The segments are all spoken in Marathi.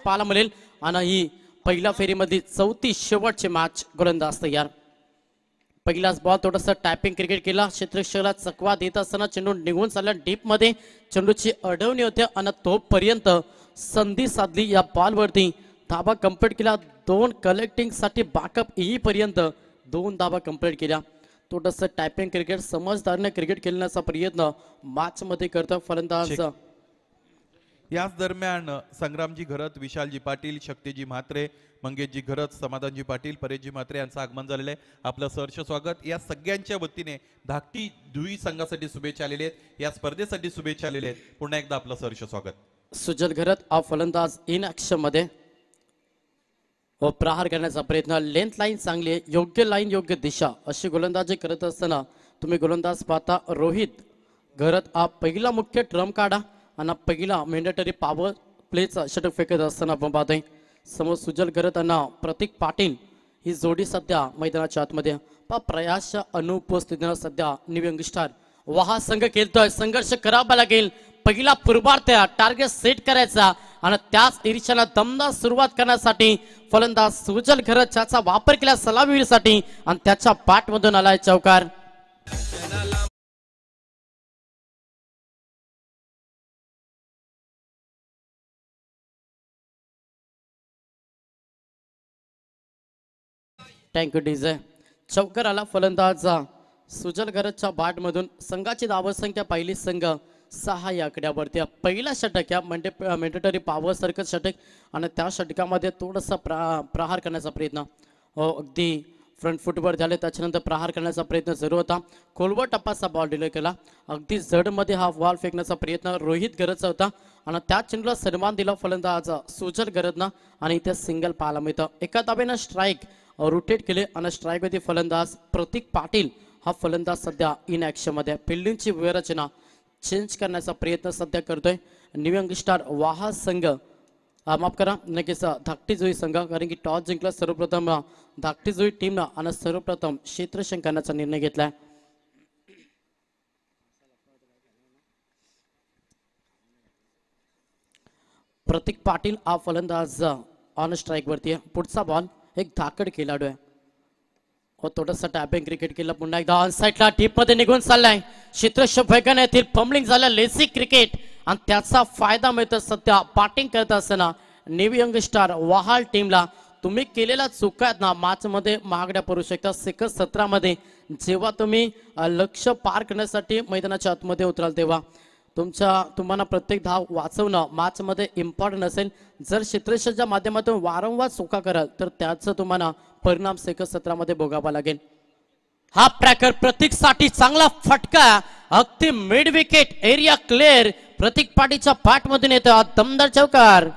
पाहायला मिळेल आणि ही पहिल्या फेरीमध्ये चौथी शेवटची मॅच गोलंदाज तयार. पहिलाच बॉल थोडंसं टायपिंग क्रिकेट केला, क्षेत्ररक्षकाला चकवा देत असताना चेंडू निघून चालला डीप मध्ये, चेंडूची अडवणी होते आणि तोपर्यंत संधी साधली. या बॉलवरती धाबा कंप्लीट केला, 2 कलेक्टिंग साठी बॅकअप येईपर्यंत 2 धाबा कंप्लीट केल्या. थोडंसं टायपिंग क्रिकेट समजदारीने क्रिकेट खेळण्याचा प्रयत्न मॅच मध्ये करतो फलंदाज. याच दरम्यान संग्रामजी घरत, विशालजी पाटील, शक्तीजी म्हात्रे, मंगेशजी घरत, समाधानजी पाटील, परेशजी म्हात्रे यांचं आगमन झालेलं आहे. आपलं सहर्ष स्वागत. या सगळ्यांच्या वतीने धाकटी जुई संघासाठी शुभेच्छा आलेल्या आहेत, या स्पर्धेसाठी शुभेच्छा आलेल्या आहेत. पुन्हा एकदा आपलं सहर्ष स्वागत. सुजल घरत फलंदाज इन ऍक्शन मध्ये व प्रहार करण्याचा प्रयत्न. लेंथ लाईन चांगली आहे, योग्य लाईन योग्य दिशा अशी गोलंदाजी करत असताना तुम्ही गोलंदाज पाहता. रोहित घरत पहिला मुख्य ट्रम काढा आणि पहिला मेंडेटरी पॉवर प्लेचा षटक फेकत असताना आपण पाहतोय. समोर सुजल घरत आणि प्रतीक पाटील ही जोडी सध्या मैदानाच्या आतमध्ये. प्रयास अनुपस्थितीनं सध्या न्यू यंग स्टार वहा संघ खेळतोय. संघर्ष करावा लागेल, पहिला पूर्वार्ध टार्गेट सेट करायचा आणि त्याच इर्षाला दमदार सुरुवात करण्यासाठी फलंदाज सुजल घरत त्याचा वापर केला सलामीसाठी आणि त्याच्या बॅटमधून आलाय चौकार. Thank you DJ. चौकार आला फलंदाज सुजल घरतच्या बॅटमधून. संघाची धावसंख्या पहिली संघ 6 या आकड्यावरती. पहिला षटक या मेंडेटरी पॉवर सर्कल षटक आणि त्या षटकामध्ये थोडंसं प्रहार करण्याचा प्रयत्न अगदी फ्रंट फुटवर झाले. त्याच्यानंतर प्रहार करण्याचा प्रयत्न सुरू होता. खोलवर टप्पाचा बॉल डिले केला, अगदी जडमध्ये हा बॉल फेकण्याचा प्रयत्न रोहित घरतचा होता आणि त्या चेंडूला सन्मान दिला फलंदाज सुजल घरतनं आणि इथे सिंगल पाहायला मिळतं. एका धावेनं स्ट्राईक रोटेट केले आणि स्ट्राईकमध्ये फलंदाज प्रतीक पाटील हा फलंदाज सध्या इन ऍक्शन मध्ये. फिल्डिंगची व्यवस्था चेंज करण्याचा प्रयत्न सध्या करतोय न्यू यंग स्टार वाहा संघ. माफ करा, नक्कीच धाकटी जुई संघ, कारण की टॉस जिंकला सर्वप्रथम धाकटी जुई टीमनं आणि सर्वप्रथम क्षेत्ररक्षण करण्याचा निर्णय घेतलाय. प्रतीक पाटील हा फलंदाज ऑन स्ट्राईक वरती आहे. पुढचा बॉल एक धाकड खेळाडू आहे, थोडंसं टॅपिंग क्रिकेट केलं. पुन्हा एकदा ऑन साईडला डीप मध्ये निघून चाललाय. क्षेत्ररक्षक वेगाने येथील फंबलिंग झालं लेसी क्रिकेट आणि त्याचा फायदा मिळतो सध्या बॅटिंग करत असताना न्यू यंग स्टार वहाल टीमला. तुम्ही केलेल्या चुका आहेत ना मॅच मध्ये महागड्या पडू शकता. सेकंद 17 मध्ये जेव्हा तुम्ही लक्ष्य पार करण्यासाठी मैदानाच्या आतमध्ये उतराल तेव्हा तुम्हाला प्रत्येक धाव वाचवणं मॅच मध्ये इम्पॉर्टंट असेल. जर क्षेत्ररक्षकाच्या माध्यमातून वारंवार चुका कराल तर त्याचा तुम्हाला परिणाम सेकंद 17 मध्ये भोगावा लागेल. हा ट्रॅकर प्रतीक साठी चांगला फटका, अगदी मिड विकेट एरिया क्लिअर. प्रतीक पाटीलच्या बॅट मधून येतो दमदार चौकार.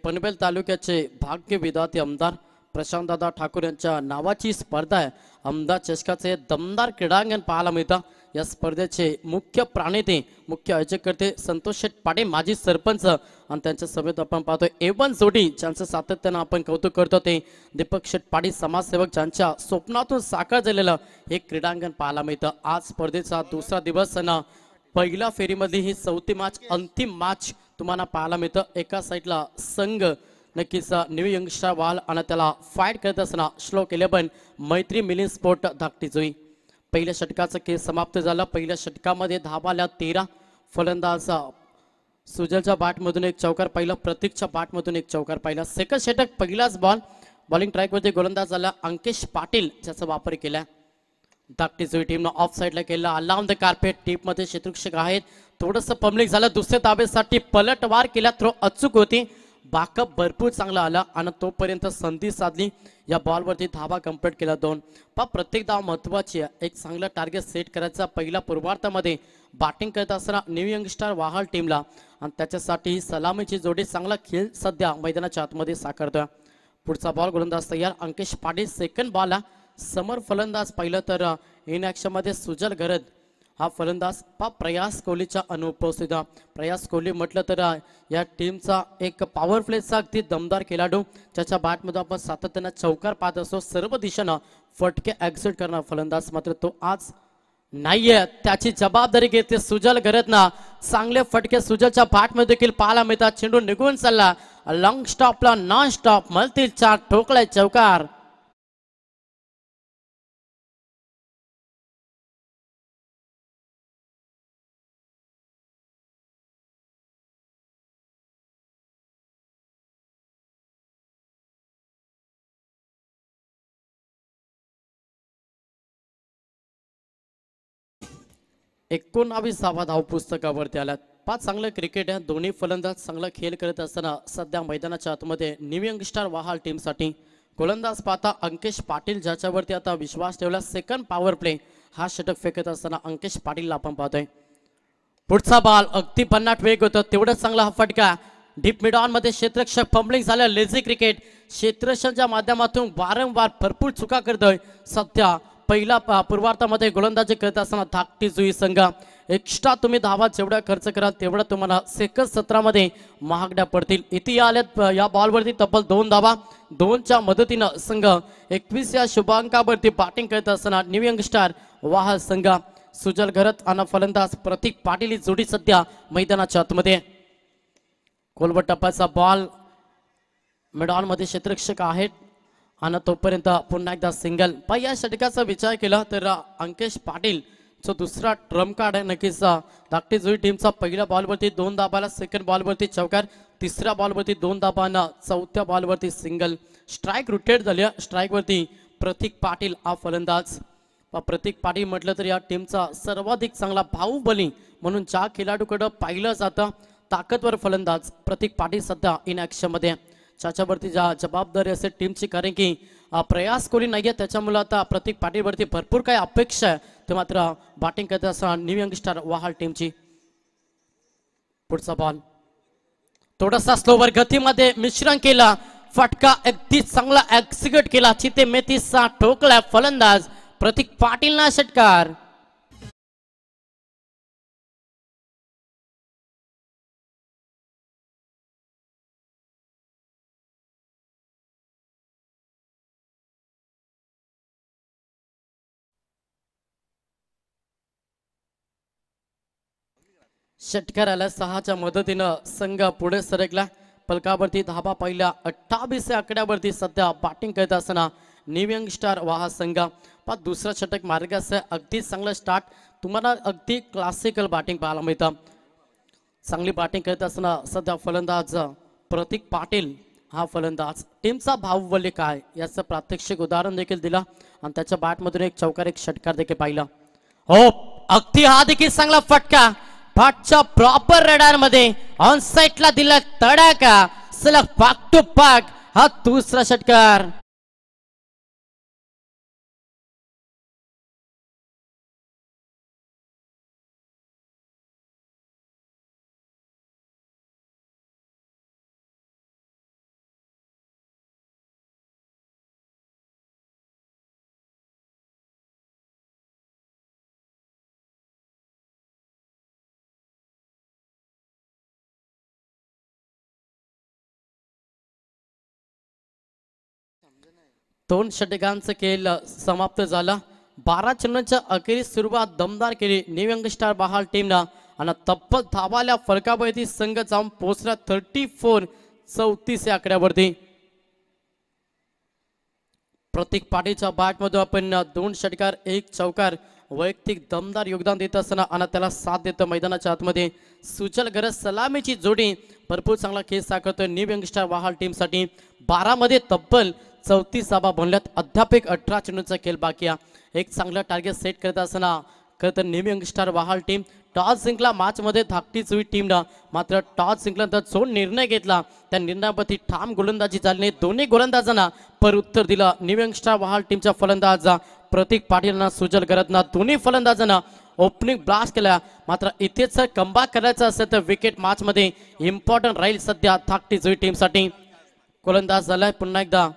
पनवेल तालुक्याचे भाग्य विधाते आमदार प्रशांतदादा ठाकूर यांच्या नावाची स्पर्धा आहे. आमदार चषकाचे दमदार क्रीडांगण पाहायला मिळतं. या स्पर्धेचे मुख्य प्राणेते मुख्य आयोजक करते संतोष शेठ पाटे माजी सरपंच आणि त्यांच्या सभेत आपण पाहतोय एवन जोडी ज्यांचं सातत्यानं आपण कौतुक करतो ते दीपक शेठ पाटील समाजसेवक ज्यांच्या स्वप्नातून साकार झालेलं हे क्रीडांगण पाहायला मिळतं. आज स्पर्धेचा दुसरा दिवस आणि पहिल्या फेरीमध्ये ही चौथी मॅच अंतिम मॅच तुम्हाला पाहायला मिळतं. एका साईडला संघ नक्कीच न्यू यंग स्टार वाल आणि त्याला फाईट करत असताना श्लोक 11 मैत्री मिलिंद स्पोर्ट धाकटी जुई. पहिल्या षटकाचा खेळ समाप्त झाला. पहिल्या षटकामध्ये धाबाला 13. फलंदाज सुजलच्या बॅटमधून एक चौकार पाहिला, प्रतीकच्या बॅटमधून एक चौकार पाहिला. सेकंड षटक पहिलाच बॉलिंग ट्रॅकमध्ये गोलंदाज झाला अंकेश पाटील ज्याचा वापर केला. धाकटी जुई टीमनं ऑफ साईडला केला. अलाउन द कार्पेट टीप मध्ये क्षेत्ररक्षक आहेत. थोडंसं पब्लिक झालं. दुसऱ्या धाबेसाठी पलटवार केला, थ्रो अचूक होती. बॅकअप भरपूर चांगला आला आणि तोपर्यंत संधी साधली. या बॉलवरती धाबा कंप्लीट केला 2. प्रत्येक धाव महत्वाची आहे. एक चांगला टार्गेट सेट करायचा. पहिल्या पूर्वार्धामध्ये बॅटिंग करत असताना न्यू यंगस्टार वाहाल टीमला आणि त्याच्यासाठी सलामीची जोडी चांगला खेळ सध्या मैदानाच्या आतमध्ये साकारतोय. पुढचा बॉल गोलंदाज तयार अंकेश पाटील सेकंड बॉलला समोर फलंदाज पाहिलं तर इन ॲक्शन मध्ये सुजल गरज हा फलंदाज प्रयास कोहलीच्या अनुपस्थित. प्रयास कोहली म्हटलं तर या टीमचा एक पॉवर प्लेचा अगदी दमदार खेळाडू ज्याच्या बॅटमध्ये आपण सातत्यानं चौकार पाहत असतो. सर्व दिशेनं फटके एक्झिट करणार फलंदाज मात्र तो आज नाहीये. त्याची जबाबदारी घेते सुजल गरजना. चांगले फटके सुजलच्या बॅटमध्ये देखील पाहायला मिळतात. चेंडू निघून चालला लॉंग स्टॉपला नॉन स्टॉप मलतील चार ठोकलाय चौकार. 19 धाव पुस्तकावरती आल्यात. पाच चांगलं क्रिकेट आहे. दोन्ही फलंदाज चांगला खेळ करत असताना सध्या मैदानाच्या आतमध्ये न्यू यंगस्टार वाहाल टीमसाठी गोलंदाज पाहता अंकेश पाटील ज्याच्यावरती आता विश्वास ठेवला. सेकंड पॉवर प्ले हा षटक फेकत असताना अंकेश पाटीलला आपण पाहतोय. पुढचा बॉल अगदी भन्नाट वेग होतं तेवढंच चांगला हा फटका डीप मिड ऑन मध्ये क्षेत्ररक्षक फंबलिंग झालं. लेझी क्रिकेट क्षेत्ररक्षणाच्या माध्यमातून वारंवार भरपूर चुका करतोय. सध्या पहिला पूर्वार्धामध्ये गोलंदाजी करत असताना धाकटी जुई संघ एक्स्ट्रा तुम्ही धावा जेवढा खर्च कराल तेवढा तुम्हाला सेकंद सत्रामध्ये महागड्या पडतील. इथे आल्यात या बॉलवरती तब्बल 2 धावा. 2च्या मदतीनं संघ 21 या शुभांकावरती बॅटिंग करत असताना न्यू यंगस्टार वाहाल संघ सुजल गरज आणि फलंदाज प्रतीक पाटील ही जोडी सध्या मैदानाच्या आतमध्ये. कोलवट टप्प्याचा बॉल मिडॉन मध्ये क्षेत्ररक्षक आहेत आणि तोपर्यंत पुन्हा एकदा सिंगल. पण या षटकाचा विचार केला तर अंकेश पाटील जो दुसरा ट्रम्प कार्ड आहे नक्कीच. धाकटी जुई टीमचा पहिल्या बॉलवरती 2 धाबाला सेकंड बॉलवरती चौकार तिसऱ्या बॉलवरती 2 धाबांना चौथ्या बॉलवरती सिंगल. स्ट्राईक रोटेट झाल्या. स्ट्राईकवरती प्रतीक पाटील हा फलंदाज. प्रतीक पाटील म्हटलं तर या टीमचा सर्वाधिक चांगला बाहुबली म्हणून ज्या खेळाडूकडे पाहिलं जातं ताकदवर फलंदाज प्रतीक पाटील सध्या इन ॲक्शन मध्ये. त्याच्यावरती जबाबदारी असेल टीमची कारण की प्रयास कोहली नाहीये त्याच्यामुळे आता प्रतीक पाटीलवरती भरपूर काही अपेक्षा आहे. ते मात्र बॅटिंग करत असताना न्यू यंगस्टार वाहाल टीमची. पुढचा बॉल थोडासा स्लोवर गतीमध्ये मिश्रण केला. फटका अगदी चांगला एक्झिक्यूट केला. चिते मेथीचा ठोकला फलंदाज प्रतीक पाटीलना षटकार. षटकाराला 6च्या मदतीनं संघ पुढे सरकला. पलकावरती धाबा पहिल्या 28 आकड्यावरती सध्या बॅटिंग करत असताना न्यू यंगस्टार वाहाल संघ. दुसरा षटक मार्गाचं अगदी चांगलं स्टार्ट. तुम्हाला अगदी क्लासिकल बॅटिंग पाहायला मिळतं. चांगली बॅटिंग करत असताना सध्या फलंदाज प्रतीक पाटील हा फलंदाज. टीमचा बाहुबली काय याचं प्रात्यक्षिक उदाहरण देखील दिलं आणि त्याच्या बॅटमधून एक चौकार एक षटकार देखील पाहिला. हो अगदी हा देखील चांगला फटका बॅटच्या प्रॉपर रडार मध्ये ऑन साइडला दिला तडाका. सलग पाक टू पाक हा दुसरा षटकार. दोन षटकांचा खेळ समाप्त झाला. 12 चेंडूंच्या अखेरीस सुरुवात दमदार केली न्यू यंगस्टार वाहाल टीमनं आणि तब्बल धावाल्या फरकावरती संघ जाऊन पोहोचला 34 या आकड्यावरती. प्रतीक पाटीलच्या बॅटमधून आपण 2 षटकार 1 चौकार वैयक्तिक दमदार योगदान देत असताना आणि त्याला साथ देतं मैदानाच्या आतमध्ये सुजल गरज सलामीची जोडी भरपूर चांगला खेळ साकारतोय न्यू यंगस्टार वाहाल टीमसाठी. 12 मध्ये तब्बल 34 धावा बनल्यात. अद्याप 18 चेंडूंचा खेळ बाकी आहे. एक चांगला टार्गेट सेट करत असताना खरं तर न्यू यंगस्टार वाहाल टीम टॉस जिंकला. मॅच मध्ये धाकटी जुई टीमनं मात्र टॉस जिंकल्यानंतर जो निर्णय घेतला त्या निर्णयावरती ठाम गोलंदाजी झाली. दोन्ही गोलंदाजांना पर उत्तर दिलं न्यू यंगस्टार वाहाल टीमच्या फलंदाज प्रतीक पाटीलना सुजल गरजना. दोन्ही फलंदाजांना ओपनिंग ब्लास्ट केला, मात्र इथेच कमबॅक करायचं असेल तर विकेट मॅच मध्ये इम्पॉर्टंट राहील सध्या धाकटी जुई टीम साठी. गोलंदाज झालाय पुन्हा एकदा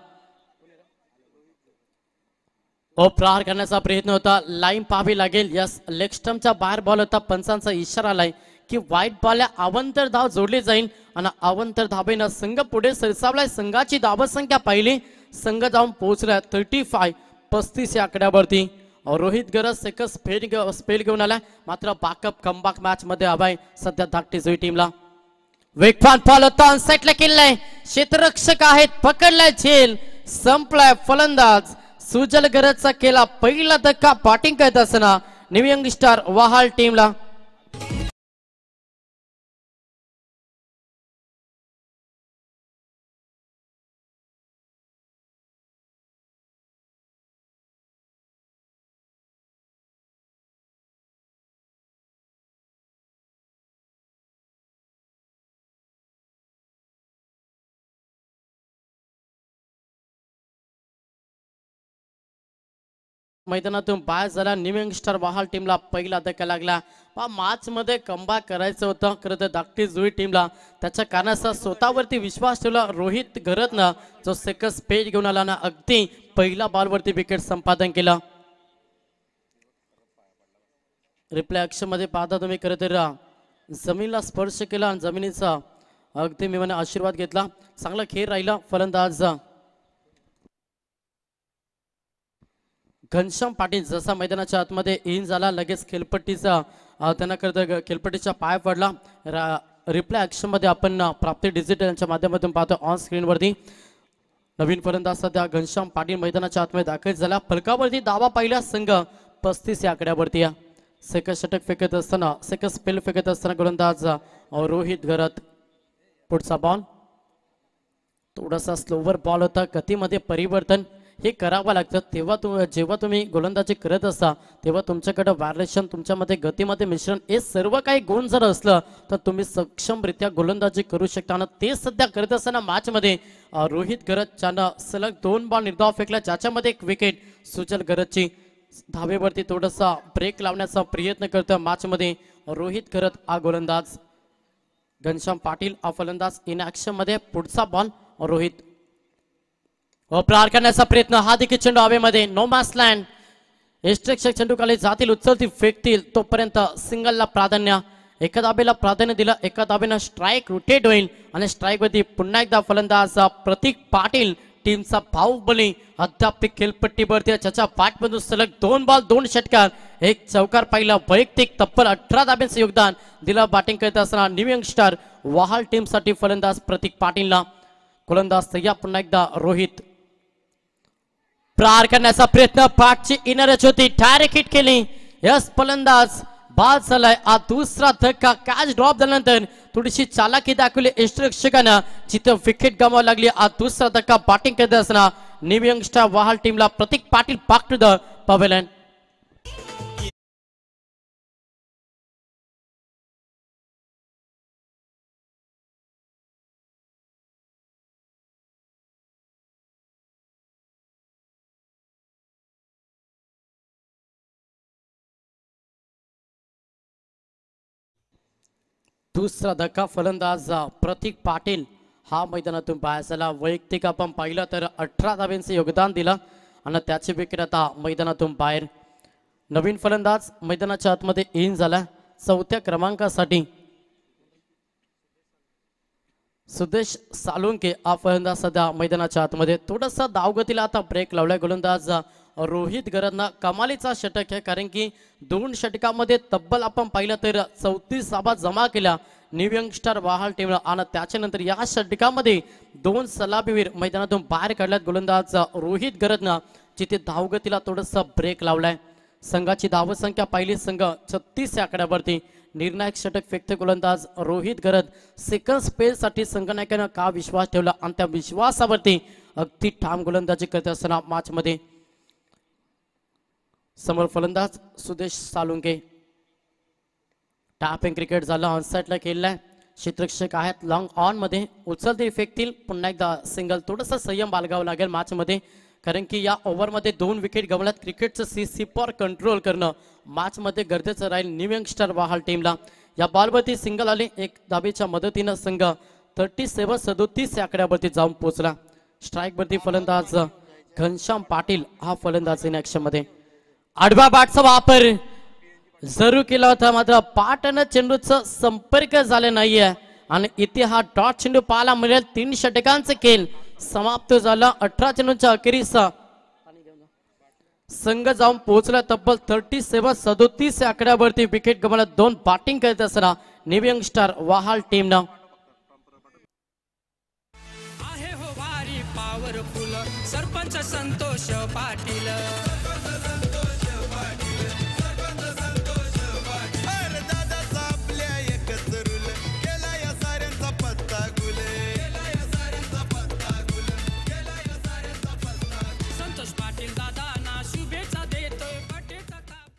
प्रहार करण्याचा प्रयत्न होता, लाईन पाहावी लागेल. यस, लेग स्टंपच्या बाहेर बॉल होता, पंचांचा इशारा आलाय की वाईट बॉल अवंतर धाव जोडली जाईल आणि अवंतर धावेनं संघ पुढे सरसावलाय. संघाची धावसंख्या पाहिली, संघ जाऊन पोहोचलाय 35 या आकड्यावरती. रोहित गरज सेकंड स्पेल घेऊन आलाय, मात्र बॅकअप कमबॅक मॅच मध्ये हवाय सध्या धाकटी जुई टीमला. वेगवान बॉल होता, अनसेटला केलाय, क्षेत्ररक्षक आहेत, पकडलाय झेल, संपलाय. फलंदाज सुजल गरजचा केला पहिला धक्का. बॅटिंग करत असताना न्यू यंग स्टार वहाल टीमला. मैदानातून बाहेर झाला. न्यू यंग स्टार वहाल टीमला पहिला धक्का लागला. मॅच मध्ये कमबॅक करायचं होतं खरं तर धाकटी जुई टीमला. त्याच्या कारणाचा स्वतःवरती विश्वास ठेवला रोहित घरतनं, जो सेकंड स्पेज घेऊन आला ना अगदी पहिला बॉलवरती विकेट संपादन केलं. रिप्ले ऍक्शन मध्ये पाहता तुम्ही खरं तर जमिनीला स्पर्श केला आणि जमिनीचा अगदी मी म्हणा आशीर्वाद घेतला. चांगला खेळ राहिला. फलंदाज घनश्याम पाटील जसा मैदानाच्या आतमध्ये इन झाला लगेच खेळपट्टीचा त्यांना करता खेळपट्टीचा पाय पडला. रिप्लाय ऍक्शन मध्ये आपण प्राप्ती डिजिटलच्या माध्यमातून पाहतो ऑन स्क्रीन वरती. नवीन फलंदाज सध्या घनश्याम पाटील मैदानाच्या आतमध्ये दाखल झाला. फलकावरती दावा पाहिला संघ 35 या आकड्यावरती. सेकंड षटक फेकत असताना सेकंड स्पेल फेकत असताना गोलंदाज रोहित घरत. पुढचा बॉल थोडासा स्लोवर बॉल होता. गतीमध्ये परिवर्तन हे करावं लागतं. तेव्हा जेव्हा तुम्ही गोलंदाजी करत असता तेव्हा तुमच्याकडे व्हायलेशन, तुमच्यामध्ये गतीमध्ये मिश्रण हे सर्व काही गुण जर असलं तर तुम्ही सक्षमरित्या गोलंदाजी करू शकता. आणि ते सध्या करत असताना मॅच मध्ये रोहित गरजच्यानं सलग 2 बॉल निर्धाव फेकला, ज्याच्यामध्ये एक विकेट. सुजल गरजची धावेवरती थोडासा ब्रेक लावण्याचा प्रयत्न करतो मॅच मध्ये रोहित गरज हा गोलंदाज. घनश्याम पाटील हा फलंदाज इन ऍक्शन मध्ये. पुढचा बॉल रोहित प्रहार करण्याचा प्रयत्न, हा देखील चेंडू हवेमध्ये. No match land. यष्टरक्षक चेंडू खाली जातील, उचलतील, फेकतील तोपर्यंत सिंगलला प्राधान्य. एका दाबेला प्राधान्य दिलं, एका दाबेनं स्ट्राईक रोटेट होईल आणि स्ट्राईक वरती पुन्हा एकदा फलंदाज प्रतीक पाटील टीमचा बाहुबली अद्याप खेळपट्टीवरती. त्याच्या बॅटमधून सलग 2 बॉल 2 षटकार 1 चौकार पाहिला. वैयक्तिक तब्बल 18 धाब्यांचं योगदान दिलं बॅटिंग करत असताना न्यू यंग स्टार वहाल टीम साठी फलंदाज प्रतीक पाटीलला. गोलंदाज तयार पुन्हा एकदा रोहित. प्रहार करण्याचा प्रयत्न, पाठची इनरच होती, डायरेक्ट हिट केली. यस, फलंदाज बाद झालाय. हा दुसरा धक्का. कॅच ड्रॉप झाल्यानंतर थोडीशी चालाकी दाखवली यष्टरक्षकानं, जिथे विकेट गमावा लागली. हा दुसरा धक्का बॅटिंग करत असताना न्यू यंग स्टार वहाल टीमला. Prateek Patil back to the pavilion. दुसरा धक्का फलंदाज प्रतीक पाटील हा मैदानातून बाहेर झाला. वैयक्तिक आपण पाहिलं तर 18 धाब्यांचं योगदान दिलं आणि त्याची विकेट आता मैदानातून बाहेर. नवीन फलंदाज मैदानाच्या आतमध्ये इन झाला 4थ्या क्रमांकासाठी. सुदेश सालुंके हा फलंदाज सध्या मैदानाच्या आतमध्ये. थोडासा धावगतीला आता ब्रेक लावलाय गोलंदाज रोहित गरजनं. कमालीचा षटक आहे, कारण की 2 षटकामध्ये तब्बल आपण पाहिलं तर 34 धावा जमा केल्या न्यू यंग स्टार वहाल टीमला. आणि त्याच्यानंतर या षटकामध्ये 2 सलामीवीर मैदानातून बाहेर काढल्यात गोलंदाज रोहित गरजनं, जिथे धावगतीला थोडंसं ब्रेक लावलाय. संघाची धावसंख्या पाहिली संघ 36 या आकड्यावरती. निर्णायक षटक फेकते गोलंदाज रोहित गरज. सेकंड स्पेल साठी संघनायकानं का विश्वास ठेवला आणि त्या विश्वासावरती अगदी ठाम गोलंदाजी करत असताना मॅच मध्ये समोर फलंदाज सुदेश सालुंके. टॅपिंग क्रिकेट झालं, ऑनसाइडला खेळलाय. क्षेत्ररक्षक आहेत लॉंग ऑन मध्ये, उचलतील फेकतील. पुन्हा एकदा सिंगल. थोडंसं संयम बाळगावं लागेल मॅच मध्ये, कारण की या ओव्हरमध्ये 2 विकेट गमावल्यात. क्रिकेटचं सीपॉर कंट्रोल करणं मॅचमध्ये गरजेचं राहील न्यू यंगस्टर वाहाल टीमला. या बॉलवरती सिंगल आले, एक धाबेच्या मदतीनं संघ 37-37 या आकड्यावरती जाऊन पोहोचला. स्ट्राईकवरती फलंदाज घनश्याम पाटील हा फलंदाज इन ऍक्शन मध्ये. आडव्या बॅटचा वापर जरूर केला होता, मात्र पाटनं चेंडूचा संपर्क झाले नाहीये आणि इथे हा डॉट चेंडू पाहायला मिळेल. 3 षटकांचे खेळ समाप्त झाला. 18 चेंडूच्या अखेरीस संघ जाऊन पोहोचला तब्बल 37-37 या आकड्यावरती. विकेट गमावला. 2 बॅटिंग करत असताना न्यू यंगस्टर वाहाल टीमनं आहे हो वारी पॉवरफुल सरपंच संतोष पाटील. संतोष पाटील दादांना शुभेच्छा देतोय बर्थडेचा काप.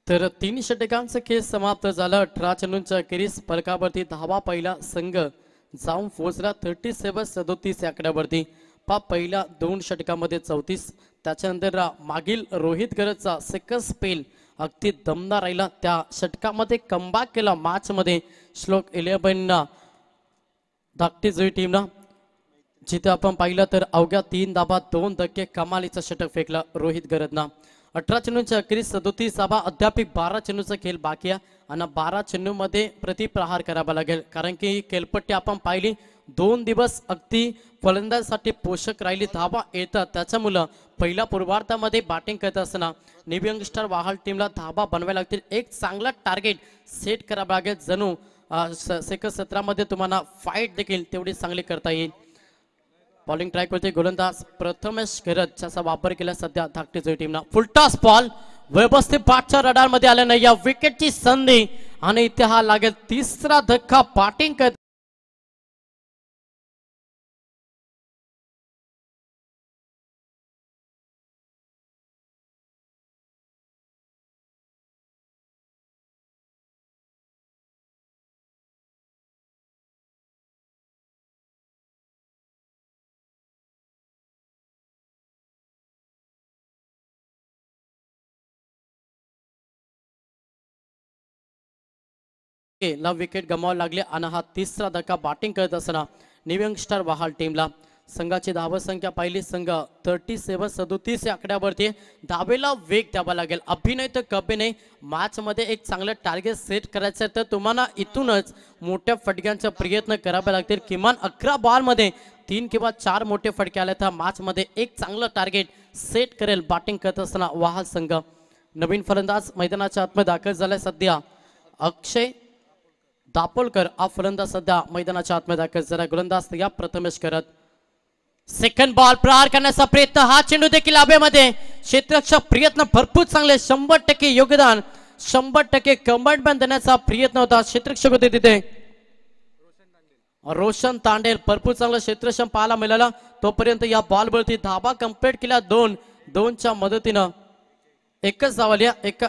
तर 3 षटकांचा खेळ समाप्त झाला. 18 चेंडूंच्या अखेरीस फलकावरती धावा पहिला संघ जाऊन पोहोचला 37-37 या आकड्यावरती. पहिल्या 2 षटकामध्ये 34. त्याच्यानंतर मागील रोहित गरजचा सेकंड स्पेल अगदी दमदार राहिला. त्या षटकामध्ये कमबॅक केला मॅचमध्ये श्लोक 11 धाकटी जुई टीमनं. जिथे आपण पाहिलं तर अवघ्या 3 धाबात 2 धक्के कमालीचा षटक फेकला रोहित गरजनं. 18 चेंडूंच्या अखेरीस 37 धाबा. अद्याप 12 चेंडूचा खेळ बाकी आहे आणि 12 चेंडूमध्ये प्रतिप्रहार करावा लागेल, कारण की खेळपट्टी आपण पाहिली 2 दिवस अगदी फलंदाजासाठी पोषक राहिली. धावा येतात, त्याच्यामुळं पहिल्या पूर्वार्धामध्ये बॅटिंग करत असताना न्यू यंगस्टर वाहाल टीमला धाबा बनवायला लागतील. एक चांगला टार्गेट सेट करावा लागेल. जणू सेकंड 17 मध्ये तुम्हाला फाईट देखील तेवढी चांगली करता येईल. बॉलिंग ट्रॅक वरती गोलंदाज प्रथमेश गरज ज्याचा वापर केला सध्या धाकटी टीमनं. फुलटॉस बॉल व्यवस्थित पाठच्या रडार मध्ये आले नाही. या विकेटची संधी आणि इथे हा लागेल 3रा धक्का. बॅटिंग करत ला विकेट गमावावी लागले आणि हा 3रा धक्का बॅटिंग करत असताना न्यू यंगस्टर वाहाल टीमला. संघाची धाव संख्या पाहिली संघ 37-37 या आकड्यावरती. धावेला वेग द्यावा लागेल. अभिनय तर कभी नाही. मॅच मध्ये एक चांगलं टार्गेट सेट करायचं तर तुम्हाला इथूनच मोठ्या फटक्यांचा प्रयत्न करावे लागतील. किमान 11 बॉल मध्ये 3 किंवा 4 मोठे फटके आले तर मॅच मध्ये एक चांगलं टार्गेट सेट करेल बॅटिंग करत असताना वाहाल संघ. नवीन फलंदाज मैदानाच्या आतमध्ये दाखल झालाय सध्या अक्षय दापोलकर हा फलंदाज सध्या मैदानाच्या आतमध्ये दाखल झाला. गोलंदाज या प्रथमेश करत. सेकंड बॉल प्रहार करण्याचा प्रयत्न. हा चेंडू देखील हवेमध्ये. क्षेत्ररक्षक प्रयत्न भरपूर चांगले. 100% योगदान, 100% कमिटमेंट देण्याचा प्रयत्न होता. क्षेत्ररक्षक होते तिथे रोशन तांडेल. भरपूर चांगलं क्षेत्ररक्षण पाहायला मिळालं. तोपर्यंत या बॉलवरती धाबा कंप्लीट केल्या. 2-2च्या मदतीनं एकच धाव आली.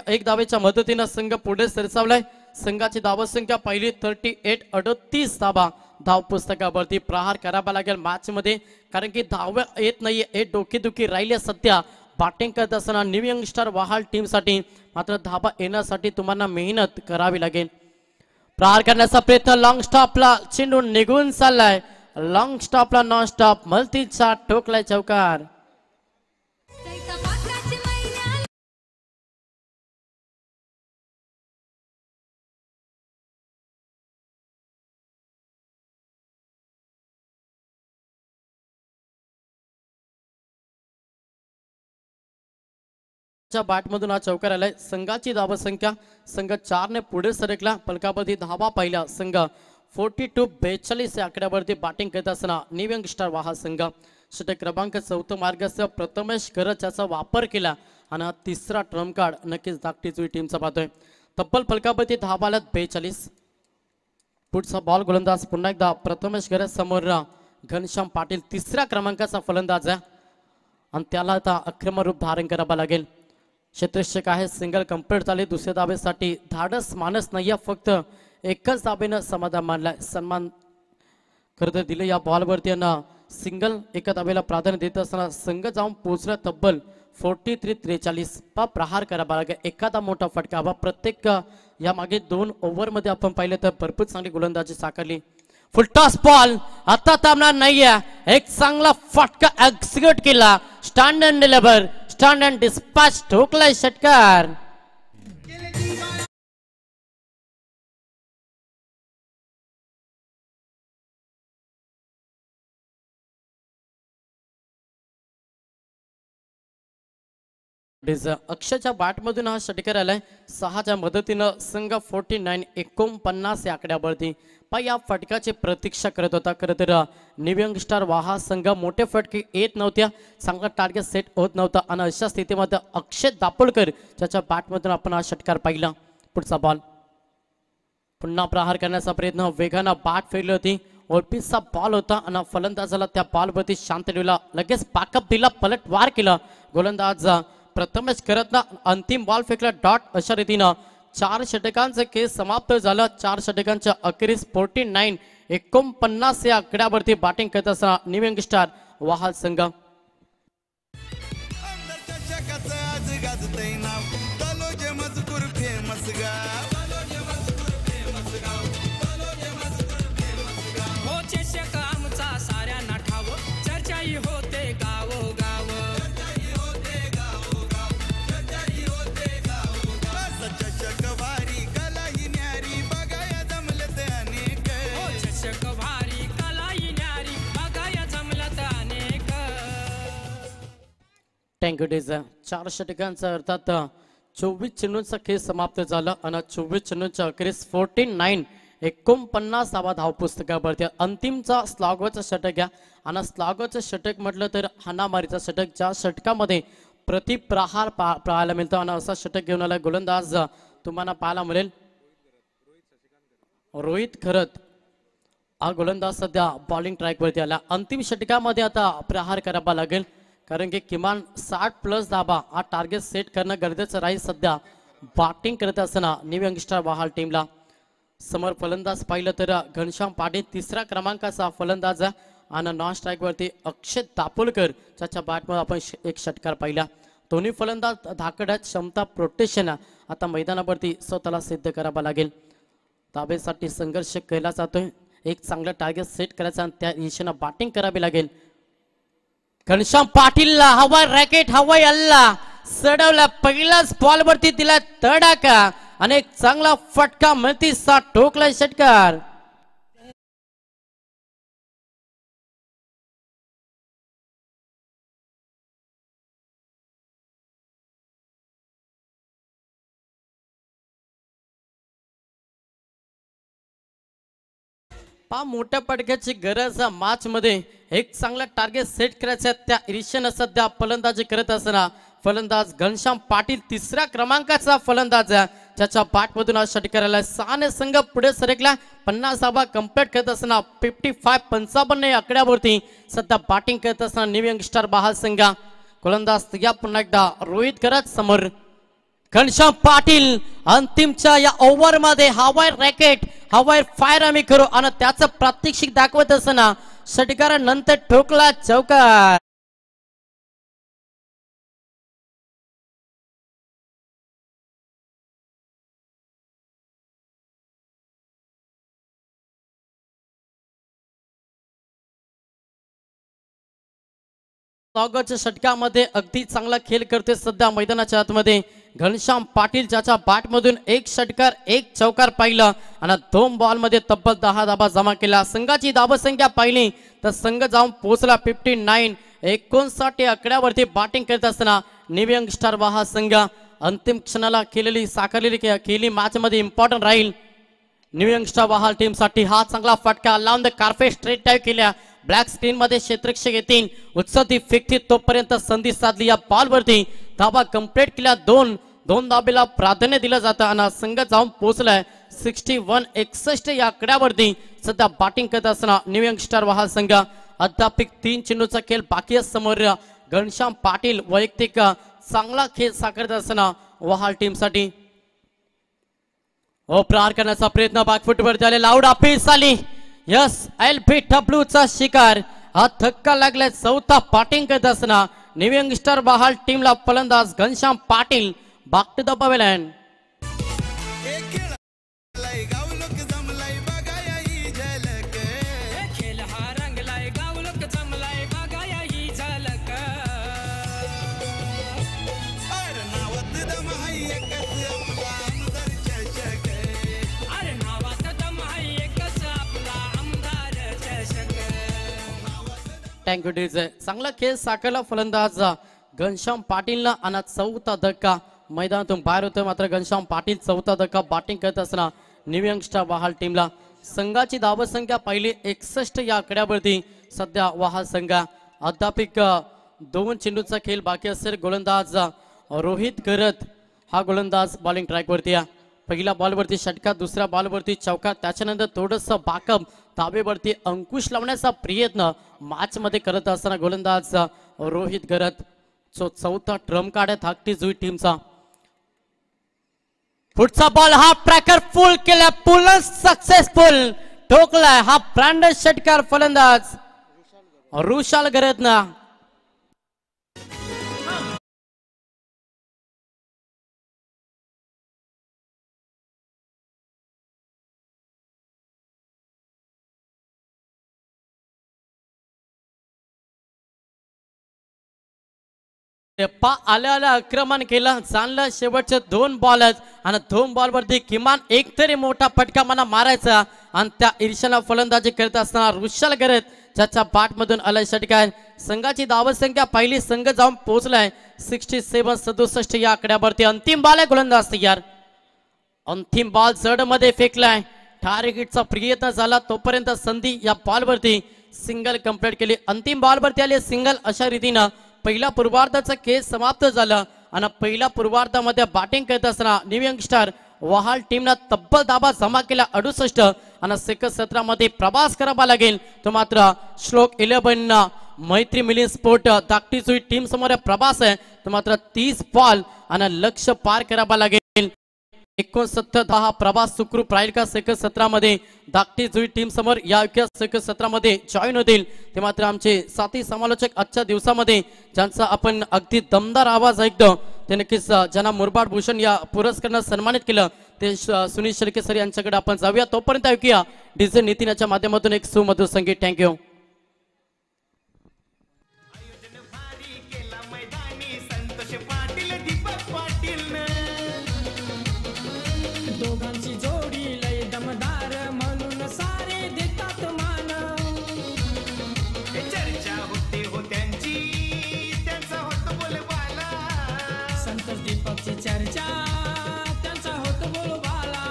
एक धावेच्या मदतीनं संघ पुढे सरसावलाय. संघाची धावसंख्या पहिली 38 धाबा. धाव पुस्तकावरती प्रहार करावा लागेल मॅच मध्ये, कारण की धाव येत नाहीये. एक डोकेदुखी राहिली सध्या बॅटिंग करत असताना न्यू यंगस्टर वाहाल टीम साठी. मात्र धाबा येण्यासाठी तुम्हाला मेहनत करावी लागेल. प्रहार करण्याचा प्रयत्न. लॉंग स्टॉपला चेंडू निघून चाललाय. लॉंग स्टॉपला नॉन स्टॉप मल्टीचा ठोकलाय चौकार. बॅटमधून हा चौकार आलाय. संघाची धावसंख्या संघ 4 ने पुढे सरकला. फलकावरती धावा पाहिल्या संघ 42-42 या आकड्यावरती बॅटिंग करत असताना न्यू यंगस्टर वाहा संघ षटक क्रमांक 4 मार्गासह प्रथमेश करत याचा वापर केला आणि हा तिसरा ट्रम्प कार्ड नक्कीच धाकटीच टीमचा पाहतोय. तब्बल फलकापती धावाल्यात 42. पुढचा बॉल गोलंदाज पुन्हा एकदा प्रथमेश गरज समोर घनश्याम पाटील तिसऱ्या क्रमांकाचा फलंदाज आहे आणि त्याला आता आक्रमक रूप धारण करावं लागेल. क्षेत्ररक्षक आहे, सिंगल कंप्लीट झाली. दुसऱ्या धाबेसाठी धाडस मानस नाही, फक्त एकच धाबेनं समाधान मानलाय. सन्मान खरं तर दिलं या बॉलवरती यांना सिंगल एका धाबेला प्राधान्य देत असताना संघ जाऊन पोहोचला तब्बल 43-43. प्रहार करावा लागेल, एखादा मोठा फटका हवा. प्रत्येक या मागे 2 ओव्हरमध्ये आपण पाहिलं तर भरपूर चांगली गोलंदाजी साकारली. फुलटॉस बॉल आता थांबणार नाहीये, एक चांगला फटका एक्झिक्यूट केला. Stand and deliver, stand and dispatch ठोकलाय षटकार. अक्षयच्या बॅटमधून हा षटकार आलाय. 6च्या मदतीनं संघ 49-49 या आकड्यावरती या फटकाची प्रतीक्षा करत होता. खरं तर न्यू यंगस्टर वाहा संघ मोठे फटके येत नव्हत्या, चांगला टार्गेट सेट होत नव्हता आणि अशा स्थितीमध्ये अक्षय दापोलकर ज्याच्या बॅटमधून आपण हा षटकार पाहिला. पुढचा बॉल पुन्हा प्रहार करण्याचा प्रयत्न, वेगानं बॅट फेरली होती. ओळपीचा बॉल होता आणि फलंदाजाला त्या बॉलवरती शांत ठेवला, लगेच पॅकअप दिला, पलटवार केला. गोलंदाज प्रथमेश करत अंतिम बॉल फेकला डॉट. अशा रीतीनं 4 षटकांचं केस समाप्त झालं. 4 षटकांच्या अखेरीस 49-49 या आकड्यावरती बॅटिंग करत असताना न्यू यंगस्टर वाहा संघ. हो चषक आमचा साऱ्यांना ठाव चर्चाही होते गावोगाव. थँक्यू डेझा. 4 षटकांचा अर्थात 24 चेंडूंचा खेळ समाप्त झाला आणि 24 चेंडूंच्या अखेरीस 49 धावा धावपुस्तकावरती. अंतिमचा स्लॉगवरचा षटक घ्या आणि स्लॉगवरचं षटक म्हटलं तर हाणामारीचा षटक, ज्या षटकामध्ये प्रतिप्रहार पाहायला मिळतं आणि असा षटक घेऊन आला गोलंदाज तुम्हाला पाहायला मिळेल रोहित खरत. हा गोलंदाज सध्या बॉलिंग ट्रॅकवरती आला. अंतिम षटकामध्ये आता प्रहार करावा लागेल, कारण की किमान 60+ धाबा हा टार्गेट सेट करणं गरजेचं राहील. सध्या बॅटिंग करत असताना न्यू यंगस्टर वाहाल टीमला समोर फलंदाज पाहिलं तर घनश्याम पाटील तिसऱ्या क्रमांकाचा फलंदाज आणि नॉन स्ट्राईकवरती अक्षय दापोलकर ज्याच्या बॅटमध्ये आपण एक षटकार पाहिला. दोन्ही फलंदाज धाकड्यात क्षमता प्रोटेक्शन आता मैदानावरती स्वतःला सिद्ध करावा लागेल. ताब्यासाठी संघर्ष केला जातोय, एक चांगलं टार्गेट सेट करायचं आणि त्या दिशेनं बॅटिंग करावी लागेल. घनश्याम पाटीलला हवाय रॅकेट, हवाय अल्ला सडवला, पहिल्याच बॉलवरती दिला तडाखा आणि एक चांगला फटका मतीसा ठोकलाय षटकार. मोठ्या पडक्याची गरज मॅच मध्ये एक चांगला टार्गेट सेट करायचा, त्या इरिशेनं सध्या फलंदाजी करत असताना फलंदाज घनश्याम पाटील तिसऱ्या क्रमांकाचा फलंदाज ज्याच्या बॅटमधून आज षटकार आला. 6 संघ पुढे सरकला. 50 धावा कंप्लीट करत असताना 55 या आकड्यावरती सध्या बॅटिंग करत असताना न्यू यंगस्टर बहाल संघ. गोलंदाज या पुन्हा एकदा रोहित करत समोर. घनश्याम पाटील अंतिमच्या या ओव्हर मध्ये हवाय रॅकेट, हवाय फायर आम्ही करू आणि त्याचं प्रात्यक्षिक दाखवत असताना षटकारानंतर ठोकला चौकार. षटकामध्ये अगदी चांगला खेळ करते सध्या मैदानाच्या आतमध्ये घनश्याम पाटील, ज्याच्या बॅटमधून एक षटकार एक चौकार पाहिला आणि 2 बॉलमध्ये तब्बल 10 धाबा जमा केला. संघाची धावसंख्या पाहिली तर संघ जाऊन पोहोचला 59 आकड्यावरती बॅटिंग करत असताना न्यू यंगस्टर वाहा संघ अंतिम क्षणाला केलेली साकारलेली खेळी मॅच मध्ये इम्पॉर्टंट राहील. न्यू यंगस्टर बहाल टीम साठी हा चांगला फटका लावून द कार्पेट स्ट्रेट डाईव्ह केल्या ब्लॅक स्क्रीन मध्ये क्षेत्ररक्षक येतील उत्सती फेकती तोपर्यंत संधी साधली या बॉल वरती धाबा कंप्लीट केल्या दोन धाबेला प्राधान्य दिलं जातं आणि संघ जाऊन पोहोचलाय 61-61 या आकड्यावरती सध्या बॅटिंग करत असताना न्यू यंगस्टर बहाल संघ अद्याप 3 चेंडूचा खेळ बाकी आहे समोर घनश्याम पाटील वैयक्तिक चांगला खेळ साकारत असताना वहाल टीम साठी प्रहार करण्याचा प्रयत्न बॅकफुटवर झाले लाऊड अपील आली यस LBW चा शिकार हा धक्का लागलाय चौथा बॅटिंग करत असताना न्यू यंगस्टर बहाल टीमला फलंदाज Ghanshyam Patil back to the pavilion खेळ हा रंगलाय गाव लोक जमलाय बघाया ही झलक अरे नावात दम आहे एकच आपला आमदार चषक थँक्यू डीजे चांगला खेळ साकारला फलंदाज घनश्याम पाटीलला आणि चौथा धक्का मैदानातून बाहेर होतं मात्र घनश्याम पाटील चौथा धक्का बॅटिंग करत असताना न्यू यंगस्टर बहाल टीमला संघाची धावसंख्या पहिली 61 या आकड्यावरती सध्या वहाल संघ अद्याप 2 चेंडूचा खेळ बाकी असेल गोलंदाज रोहित करत हा गोलंदाज बॉलिंग ट्रॅकवरती आहे पहिल्या बॉलवरती षटका दुसऱ्या बॉलवरती चौका त्याच्यानंतर थोडंसं बाकअप धाबेवरती अंकुश लावण्याचा प्रयत्न मॅच मध्ये करत असताना गोलंदाज रोहित करत चौथा ट्रम काढत हाकटी जुई टीमचा पुढचा बॉल हा ट्रॅकर फुल केला पूर्ण सक्सेसफुल ठोकलाय हा ब्रँड षटकार फलंदाज रुशाल गरदना आल्या आक्रमण केलं चाललं शेवटचे 2 बॉलच आणि 2 बॉलवरती किमान एक तरी मोठा फटका मला मारायचा आणि त्या ईर्ष्याला फलंदाजी करत असताना रुशाल गरज ज्याच्या बॅट मधून आलाय षटकार संघाची धावसंख्या पहिली संघ जाऊन पोहोचलाय 67-67 या आकड्यावरती अंतिम बॉल आहे गोलंदाज तयार अंतिम बॉल जड मध्ये फेकलाय टार्गेटचा प्रयत्न झाला तोपर्यंत संधी या बॉलवरती सिंगल कंप्लीट केली अंतिम बॉलवरती आले सिंगल अशा रीतीनं पहिल्या पूर्वार्धाचा खेळ समाप्त झाला आणि पहिल्या पूर्वार्धामध्ये बॅटिंग करत असताना न्यू यंगस्टर वहाल टीमनं तब्बल धाबा जमा केला 68 आणि सेकंड 17 मध्ये प्रवास करावा लागेल तो मात्र श्लोक 11 मैत्री मिलिंद स्पोर्ट धाकटी जुई टीम समोर प्रवास आहे तो मात्र 30 बॉल आणि लक्ष्य पार करावा लागेल 69-10 प्रवास सुखरूप राहील का सेकंड 17 मध्ये धाकटी जुई टीम समोर या सेकंड 17 मध्ये जॉईन होतील ते मात्र आमचे साथी समालोचक आजच्या दिवसामध्ये ज्यांचा आपण अगदी दमदार आवाज ऐकतो ते नक्कीच ज्यांना मुरबाड भूषण या पुरस्कारानं सन्मानित केलं ते सुनील शेळके सर यांच्याकडे आपण जाऊया तोपर्यंत ऐकूया डीजे नितीन याच्या माध्यमातून एक सुमधुर संगीत थँक्यू दोघांची जोडी लय दमदार म्हणून सारे देतात मान चर्चा होते हो त्यांची त्यांचा होत बोलबाला संतोष दीपकची चर्चा त्यांचा होत बोलबाला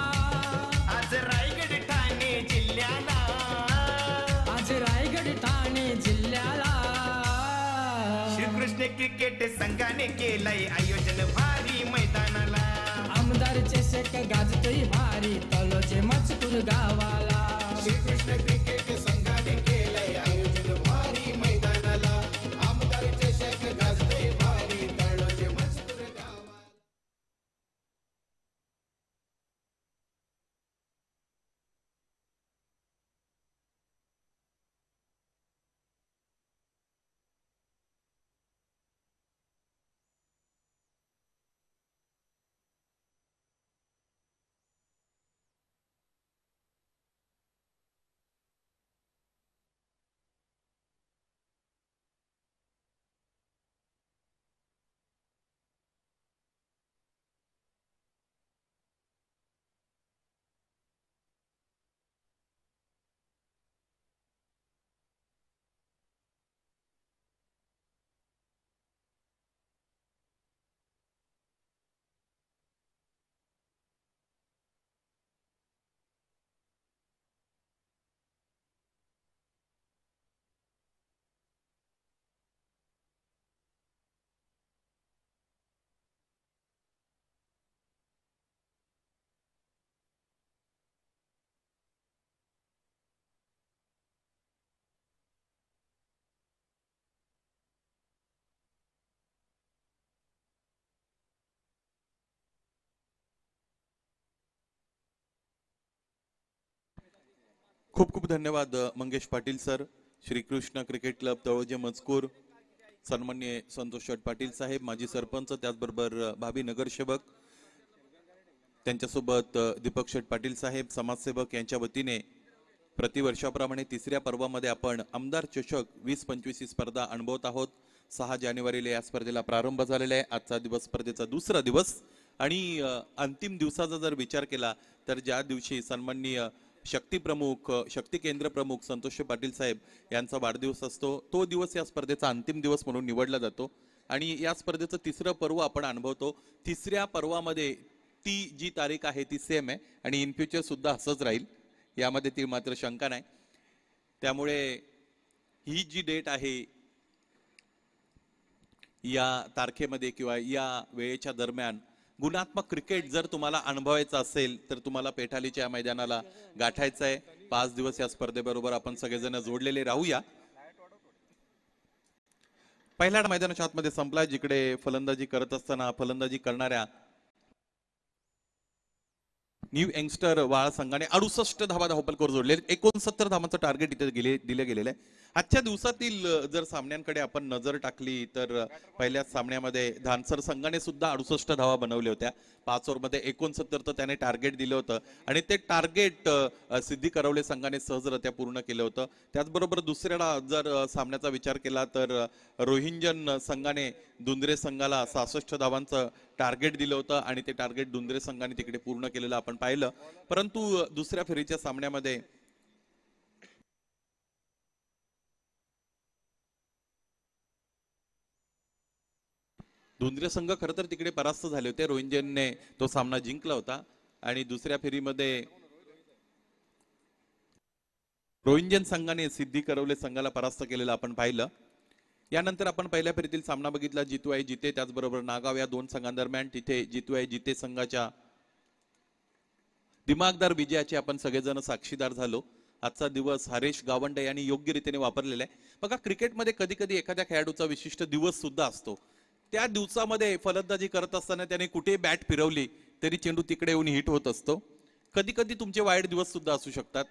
आज रायगड ठाणे जिल्ह्याला आज रायगड ठाणे जिल्ह्याला श्रीकृष्ण क्रिकेट संघाने केलंय आयोजन भारी मैदानाला आमदार चषक गाजतोय भारी तलोचे मजकूर गावाला श्रीकृष्ण क्रिकेट संघाने केलंय आयोजन भारी मैदानाला आमदार चषक गाजतोय भारी तळोचे मजकूर गावाला खूप खूप धन्यवाद Mangesh Patil sir. Shrikrishna cricket club Taloje मजकूर, सन्माननीय संतोष शेठ पाटील साहेब, माजी सरपंच, त्याचबरोबर भावी नगरसेवक, त्यांच्यासोबत दीपक शेठ पाटील साहेब समाजसेवक यांच्या वतीने प्रतिवर्षाप्रमाणे तिसऱ्या पर्वामध्ये आपण आमदार चषक 2025 ही स्पर्धा अनुभवत आहोत. 6 जानेवारीला या स्पर्धेला प्रारंभ झालेला आहे. आजचा दिवस स्पर्धेचा दुसरा दिवस आणि अंतिम दिवसाचा जर विचार केला तर ज्या दिवशी सन्माननीय शक्ती प्रमुख, शक्ती केंद्र प्रमुख संतोष पाटील साहेब यांचा वाढदिवस असतो, तो दिवस या स्पर्धेचा अंतिम दिवस म्हणून निवडला जातो. आणि या स्पर्धेचं तिसरं पर्व आपण अनुभवतो. तिसऱ्या पर्वामध्ये ती जी तारीख आहे ती सेम आहे आणि इन फ्युचर सुद्धा असंच राहील, यामध्ये ती मात्र शंका नाही. त्यामुळे ही जी डेट आहे या तारखेमध्ये किंवा या वेळेच्या दरम्यान गुणात्मक क्रिकेट जर तुम्हाला अनुभवायचं असेल तर तुम्हाला पेठालीच्या मैदानाला गाठायचं आहे. 5 दिवस या स्पर्धेबरोबर आपण सगळेजण जोडलेले राहूया. पहिला मैदानाच्या आतमध्ये संपला, जिकडे फलंदाजी करत असताना फलंदाजी करणाऱ्या न्यू यंगस्टर वाळ संघाने 68 धावा धावपलकर जोडले. 69 धावांचं टार्गेट इथे दिलं गेलेलं आहे. आजच्या दिवसातील जर सामन्यांकडे आपण नजर टाकली तर पहिल्या सामन्यामध्ये धानसर संघाने सुद्धा 68 धावा बनवल्या होत्या. 5 ओव्हरमध्ये 69 तर त्याने टार्गेट दिलं होतं आणि ते टार्गेट सिद्धी करवले संघाने सहजरित्या पूर्ण केलं होतं. त्याचबरोबर दुसऱ्याला जर सामन्याचा विचार केला तर रोहिंजन संघाने दुंद्रे संघाला 66 धावांचं टार्गेट दिलं होतं आणि ते टार्गेट दुंद्रे संघाने तिकडे पूर्ण केलेलं आपण पाहिलं. परंतु दुसऱ्या फेरीच्या सामन्यामध्ये दुंद्रे संघ खरं तर तिकडे परास्त झाले होते. रोहिंजनने तो सामना जिंकला होता आणि दुसऱ्या फेरीमध्ये रोहिंजन संघाने सिद्धी करवले संघाला परास्त केलेलं आपण पाहिलं. यानंतर आपण पहिल्या फेरीतील सामना बघितला, जितू आहे जिते, त्याचबरोबर नागाव या दोन संघांदरम्यान. तिथे जितू आहे जिते संघाच्या दिमागदार विजयाचे आपण सगळेजण साक्षीदार झालो. आजचा दिवस हरेश गावंडे यांनी योग्य रीतीने वापरलेला आहे. बघा, क्रिकेटमध्ये कधी कधी एखाद्या खेळाडूचा विशिष्ट दिवस सुद्धा असतो. त्या दिवसामध्ये फलंदाजी करत असताना त्याने कुठे बॅट फिरवली तरी चेंडू तिकडे येऊन हिट होत असतो. कधी कधी तुमचे वाईट दिवस सुद्धा असू शकतात.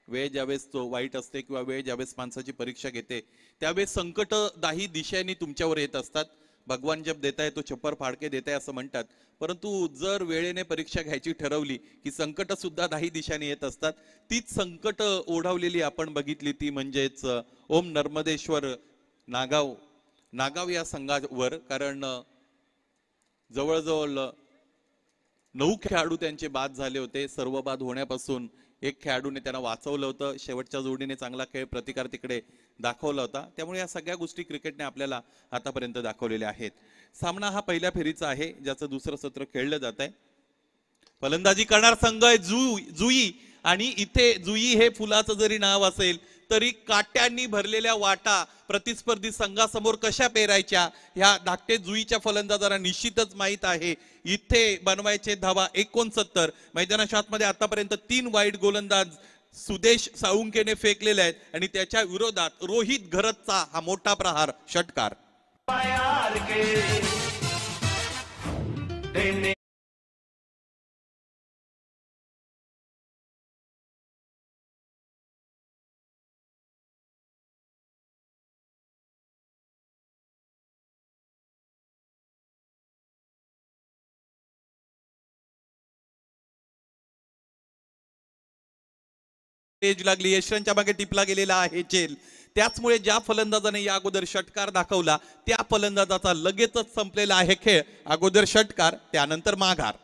वेळ ज्यावेळेस तो वाईट असते किंवा वेळ ज्यावेळेस माणसाची परीक्षा घेते त्यावेळेस संकट दाही दिशांनी तुमच्यावर येत असतात. भगवान जब देताय तो छप्पर फाडके देताय असं म्हणतात. परंतु जर वेळेने परीक्षा घ्यायची ठरवली की संकट सुद्धा दाही दिशांनी येत असतात. तीच संकट ओढावलेली आपण बघितली, ती म्हणजेच ओम नर्मदेश्वर नागाव या संघावर. कारण जवळजवळ 9 खेळाडू त्यांचे बाद झाले होते. सर्व बाद होण्यापासून एक खेळाडूने त्यांना वाचवलं होतं. शेवटच्या जोडीने चांगला खेळ प्रतिकार तिकडे दाखवला होता. त्यामुळे या सगळ्या गोष्टी क्रिकेटने आपल्याला आतापर्यंत दाखवलेल्या आहेत. सामना हा पहिल्या फेरीचा आहे, ज्याचं दुसरं सत्र खेळलं जात आहे. फलंदाजी करणार संघ आहे जुई आणि इथे जुई हे फुलाचं जरी नाव असेल तरी काट्यांनी भरलेल्या वाटा प्रतिस्पर्धी संघासमोर कशा पेरायच्या ह्या धाकटे जुईच्या फलंदाजांना निश्चितच माहित आहे. इथे बनवायचे धावा 69. मैदानाच्या आतमध्ये आतापर्यंत 3 वाईट गोलंदाज सुदेश साळुंकेने फेकलेले आहेत आणि त्याच्या विरोधात रोहित घरतचा हा मोठा प्रहार षटकार. लागली, यशवंतच्या मागे टिपला गेलेला आहे चेल. त्याचमुळे ज्या फलंदाजाने या अगोदर षटकार दाखवला त्या फलंदाजाचा लगेचच संपलेला आहे खेळ. अगोदर षटकार, त्यानंतर माघार.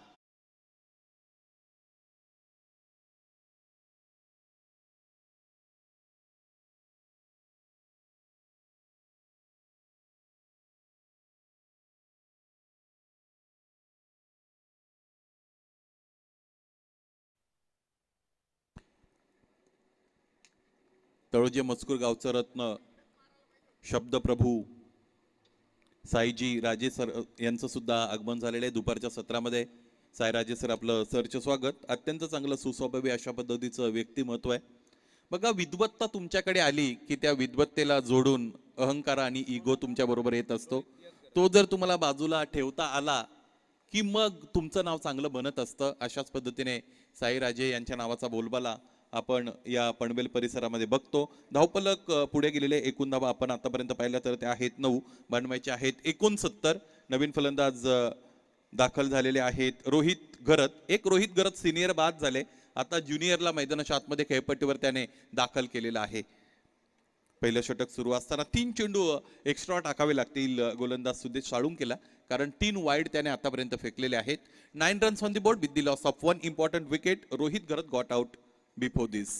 तळोजे मजकूर गावचं रत्न शब्दप्रभू साईजी राजे सर यांचं सुद्धा आगमन झालेलं आहे. दुपारच्या सत्रामध्ये साईराजे सर आपलं सरचं स्वागत. अत्यंत चांगलं सुस्वभावी अशा पद्धतीचं व्यक्तिमत्व आहे. बघा, विद्वत्ता तुमच्याकडे आली की त्या विद्वत्तेला जोडून अहंकार आणि इगो तुमच्या बरोबर येत असतो. तो जर तुम्हाला बाजूला ठेवता आला की मग तुमचं नाव चांगलं बनत असतं. अशाच पद्धतीने साईराजे यांच्या नावाचा बोलबाला आपण या पनवेल परिसरामध्ये बघतो. धावपलक पुढे गेलेले एकूण धावा आपण आतापर्यंत पाहिल्या तर त्या आहेत 9, बनवायचे आहेत 69. नवीन फलंदाज दाखल झालेले आहेत रोहित घरत. एक रोहित घरत सिनियर बाद झाले, आता ज्युनियरला मैदानाच्या आतमध्ये खेळपट्टीवर त्याने दाखल केलेला आहे. पहिलं षटक सुरू असताना 3 चेंडू एक्स्ट्रा टाकावे लागतील गोलंदाज सुदेश साळुंकेला, कारण 3 वाईड त्याने आतापर्यंत फेकलेले आहेत. 9 runs on the board with the loss of 1 important wicket. Rohit Gharat got out before this.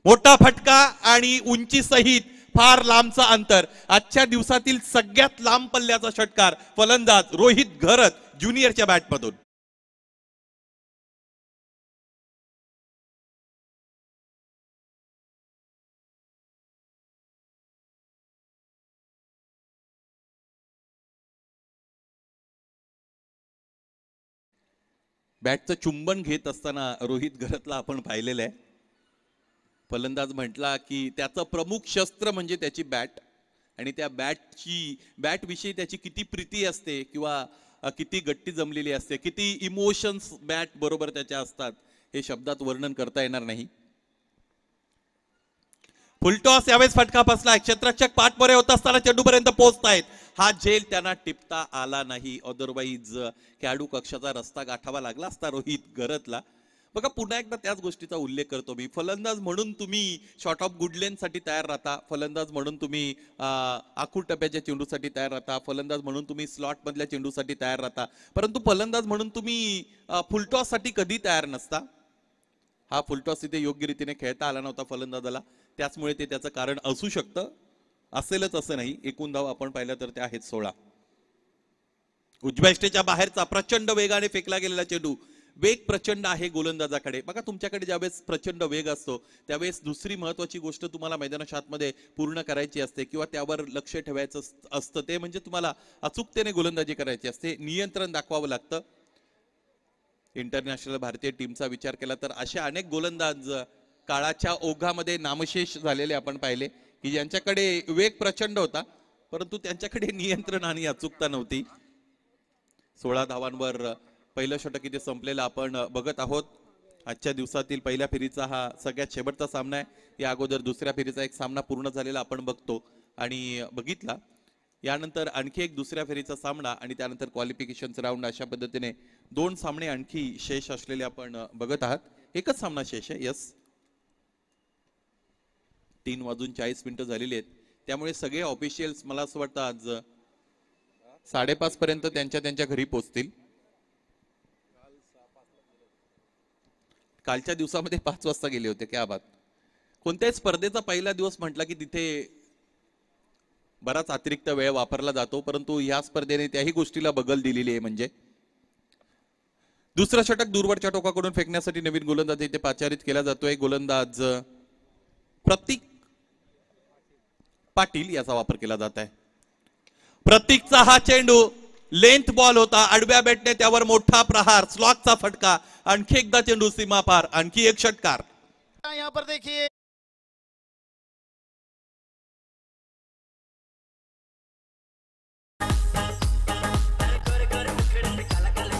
मोठा फटका आणि उंची सहित फार लांबचा अंतर. आजच्या दिवसातील सगळ्यात लांब पल्ल्याचा षटकार फलंदाज रोहित घरत ज्युनियरच्या बॅटमधून. बॅटचं चुंबन घेत असताना रोहित घरतला आपण पाहिलेलं आहे. फलंदाज म्हटला की त्याचं प्रमुख शस्त्र म्हणजे त्याची बॅट, आणि त्या बॅटविषयी त्याची किती प्रीती असते किंवा किती गट्टी जमलेली असते, किती इमोशन्स बॅट बरोबर त्याच्या असतात, हे शब्दात वर्णन करता येणार नाही. फुलटॉस यावेळेस फटका बसला. क्षेत्ररक्षक पाठमोरे होत असताना चेंडूपर्यंत पोहोचतायत. हा झेल त्यांना टिपता आला नाही, अदरवाईज खेळाडू कक्षाचा रस्ता गाठावा लागला असता रोहित घरतला. बघा, पुन्हा एकदा त्याच गोष्टीचा उल्लेख करतो मी. फलंदाज म्हणून तुम्ही शॉर्ट ऑफ गुड लेंथ साठी तयार राहता, फलंदाज म्हणून तुम्ही आखूड टप्प्याच्या चेंडूसाठी तयार राहता, फलंदाज म्हणून तुम्ही स्लॉट मधल्या चेंडूसाठी तयार राहता, परंतु फलंदाज म्हणून तुम्ही फुलटॉस साठी कधी तयार नसता. हा फुलटॉस इथे योग्य रीतीने खेळता आला नव्हता फलंदाजाला, त्याचमुळे ते त्याचं कारण असू शकतं, असेलच असं नाही. एकूण धाव आपण पाहिलं तर ते आहेत 16. उजव्या इष्टेच्या बाहेरचा प्रचंड वेगाने फेकला गेलेला चेंडू. वेग प्रचंड आहे गोलंदाजाकडे. बघा, तुमच्याकडे ज्यावेळेस प्रचंड वेग असतो त्यावेळेस दुसरी महत्वाची गोष्ट तुम्हाला मैदानाच्या आतमध्ये पूर्ण करायची असते किंवा त्यावर लक्ष ठेवायचं असतं, ते म्हणजे तुम्हाला अचूकतेने गोलंदाजी करायची असते, नियंत्रण दाखवावं लागतं. इंटरनॅशनल भारतीय टीमचा विचार केला तर अशा अनेक गोलंदाज काळाच्या ओघामध्ये नामशेष झालेले आपण पाहिले की ज्यांच्याकडे वेग प्रचंड होता परंतु त्यांच्याकडे नियंत्रण आणि अचूकता नव्हती. 16 धावांवर पहिलं षटक इथे संपलेलं आपण बघत आहोत. आजच्या दिवसातील पहिल्या फेरीचा हा सगळ्यात शेवटचा सामना आहे. या अगोदर दुसऱ्या फेरीचा एक सामना पूर्ण झालेला आपण बघतो आणि बघितला. यानंतर आणखी एक दुसऱ्या फेरीचा सामना आणि त्यानंतर क्वालिफिकेशनचा राऊंड, अशा पद्धतीने 2 सामने आणखी शेष असलेले आपण बघत आहात. एकच सामना शेष आहे. यस, 3:40 झालेली आहेत, त्यामुळे सगळे ऑफिशियल्स मला असं वाटतं आज 5:30 पर्यंत त्यांच्या घरी पोहोचतील. कालच्या दिवसामध्ये 5 वाजता गेले होते. क्या बात. कोणत्याही स्पर्धेचा पहिला दिवस म्हटला की तिथे बराच अतिरिक्त वेळ वापरला जातो, परंतु या स्पर्धेने त्याही गोष्टीला बगल दिलेली आहे. म्हणजे दुसरं षटक दूरवरच्या टोकाकडून फेकण्यासाठी नवीन गोलंदाज इथे पाचारित केला जातोय. गोलंदाज प्रतीक पाटील याचा वापर केला जात आहे. प्रतीकचा हा चेंडू लेंथ बॉल होता, आडव्या बॅटने त्यावर मोठा प्रहार, स्लॉकचा फटका, आणखी एकदा चेंडू सीमा पार, आणखी एक षटकार. यहाँ पर देखिए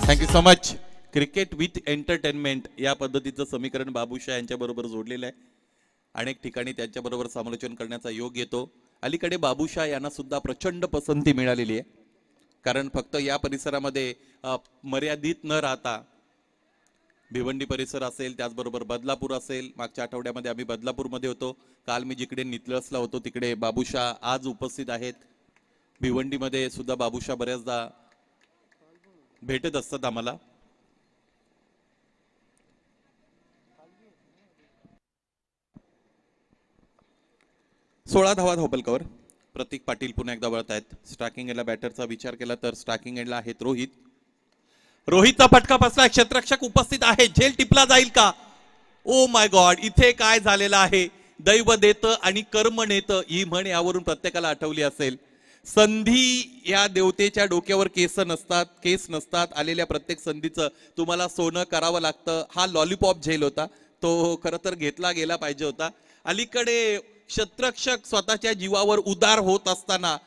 thank you so much. Cricket with entertainment या पद्धतीचं समीकरण बाबूशाह यांच्या बरोबर जोडलेलं आहे. अनेक ठिकाणी त्यांच्या बरोबर समालोचन करण्याचा योग येतो. अलीकडे बाबूशाह यांना सुद्धा प्रचंड पसंती मिळालेली आहे, कारण फक्त या परिसरामध्ये मर्यादित न राहता भिवंडी परिसर असेल, त्याचबरोबर बदलापूर असेल. मागच्या आठवड्यामध्ये आम्ही बदलापूरमध्ये होतो, काल मी जिकडे नितळसला होतो तिकडे बाबूशाह आज उपस्थित आहेत. भिवंडीमध्ये सुद्धा बाबूशाह बऱ्याचदा भेटत असतात आम्हाला. सोळा धावा धावपलकावर प्रतीक पाटील पुन्हा एकदा वळत आहेत. स्ट्रायकिंग एंडला बॅटरचा विचार केला तर स्ट्रायकिंग एंडला आहेत रोहित. रोहितचा फटका बसला, क्षेत्ररक्षक उपस्थित आहे, झेल टिपला जाईल का? ओ माय गॉड, इथे काय झालेलं आहे? दैव देतं आणि कर्म नेतं ही म्हण यावरून प्रत्येकाला आठवली असेल. संधी या देवतेच्या डोक्यावर केस नसतात. आलेल्या प्रत्येक संधीचं तुम्हाला सोनं करावं लागतं. हा लॉलीपॉप झेल होता, तो खरं तर घेतला गेला पाहिजे होता. अलीकडे क्षेत्ररक्षक स्वतःच्या जीवावर उदार होत असताना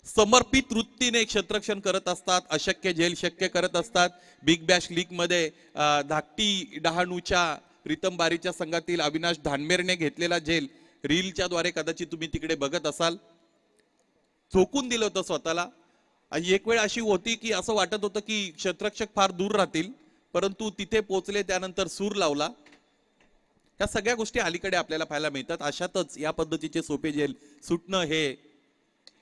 समर्पित वृत्तीने क्षेत्ररक्षण करत असतात, अशक्य झेल शक्य करत असतात. बिग बॅश लीग मध्ये धाकटी डहाणूच्या प्रीतम बारीच्या संघातील अविनाश धानमेरने घेतलेला झेल रीलच्या द्वारे कदाचित तुम्ही तिकडे बघत असाल. झोकून दिलं होतं स्वतःला. आणि एक वेळ अशी होती की असं वाटत होतं की क्षेत्ररक्षक फार दूर राहतील, परंतु तिथे पोहोचले, त्यानंतर सूर लावला. या सगळ्या गोष्टी अलीकडे आपल्याला पाहायला मिळतात. अशातच या पद्धतीचे सोपे झेल सुटणं हे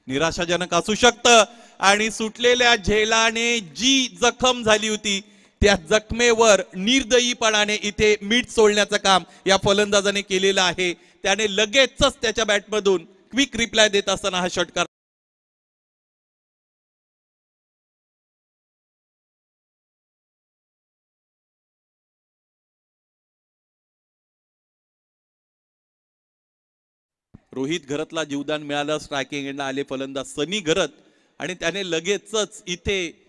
निराशाजनक असू शकतं. आणि सुटलेल्या झेलाने जी जखम झाली होती त्या जखमेवर निर्दयीपणाने इथे मीठ सोडण्याचं काम या फलंदाजाने केलेलं आहे. त्याने लगेचच त्याच्या बॅटमधून क्विक रिप्लाय देत असताना हा षटकार रोहित घरतला जीवदान मिळालं. स्ट्रायकिंग एंडला आले फलंदाज सनी घरत आणि त्याने लगेचच इथे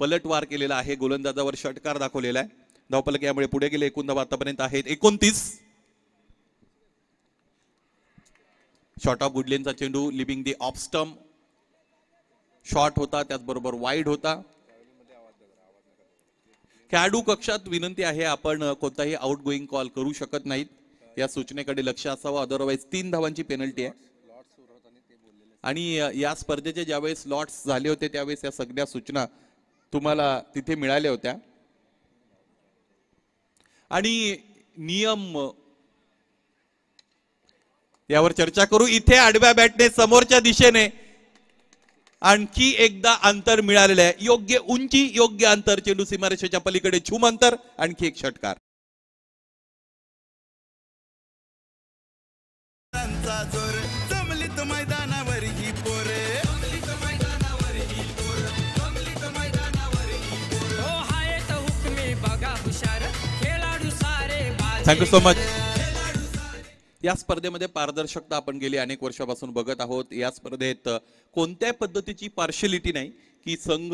पलटवार केलेला आहे. गोलंदाजावर षटकार दाखवलेला आहे. धावफलक यामुळे पुढे गेले. एकूण धावा आतापर्यंत आहेत 29. शॉर्ट ऑफ गुडलेनचा चेंडू living the off stump. Shot होता, त्याचबरोबर वाईड होता. खेळाडू कक्षात विनंती आहे, आपण कोणताही आउट गोईंग कॉल करू शकत नाहीत. या सूचनेकडे लक्ष असावं, अदरवाईज 3 धावांची पेनल्टी आहे. आणि या स्पर्धेचे ज्यावेळेस लॉट्स झाले होते त्यावेळेस या सगळ्या सूचना तुम्हाला तिथे मिळाल्या होत्या. आणि नियम यावर चर्चा करू. इथे आडव्या बॅटने समोरच्या दिशेने आणखी एकदा अंतर मिळालेलं आहे. योग्य उंची, योग्य अंतर, चेंडू सीमारेषेच्या पलीकडे छूम अंतर, आणखी एक षटकार. जोर जमलीत मैदानावर ही पोरे, जमलीत मैदानावर ही पोर, जमलीत मैदानावर ही पोर. हो हाय तर हुकमी बघा हुशार खेळाडू सारे बाजी. Thank you so much. या स्पर्धेमध्ये पारदर्शकता आपण गेली अनेक वर्षापासून बघत आहोत. या स्पर्धेत कोणत्याही पद्धतीची पार्शलिटी नाही की संघ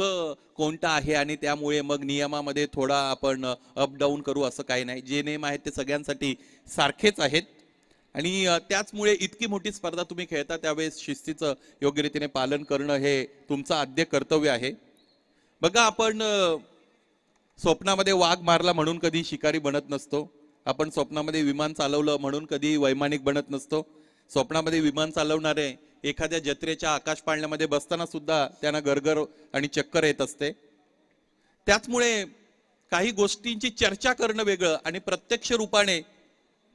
कोणता आहे आणि त्यामुळे मग नियमामध्ये थोडा आपण अप डाऊन करू, असं काही नाही. जे नियम आहेत ते सगळ्यांसाठी सारखेच आहेत. आणि त्याचमुळे इतकी मोठी स्पर्धा तुम्ही खेळता त्यावेळेस शिस्तीचं योग्य रीतीने पालन करणं हे तुमचं आद्य कर्तव्य आहे. बघा, आपण स्वप्नामध्ये वाघ मारला म्हणून कधी शिकारी बनत नसतो. आपण स्वप्नामध्ये विमान चालवलं म्हणून कधी वैमानिक बनत नसतो. स्वप्नामध्ये विमान चालवणारे एखाद्या जत्रेच्या आकाश पाळण्यामध्ये बसताना सुद्धा त्यांना गरगर आणि चक्कर येत असते. त्याचमुळे काही गोष्टींची चर्चा करणं वेगळं आणि प्रत्यक्ष रूपाने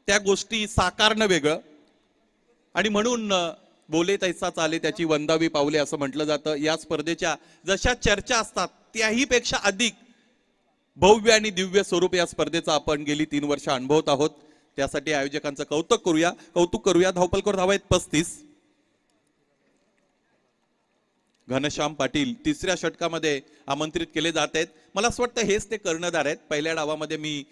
त्या गोष्टी साकारणं वेगळं. आणि म्हणून बोले तैसा चाले त्याची वंदावी पावले असं म्हटलं जातं. या स्पर्धेच्या जशा चर्चा असतात त्याही पेक्षा अधिक भव्य आणि दिव्य स्वरूप या स्पर्धेचा आपण गेली 3 वर्ष अनुभवत आहोत. त्यासाठी आयोजकांचं कौतुक करूया. धावपलकर धावा आहेत 35. घनश्याम पाटील तिसऱ्या षटकामध्ये आमंत्रित केले जात आहेत. मला असं वाटतं हेच ते कर्णधार आहेत. पहिल्या डावामध्ये मी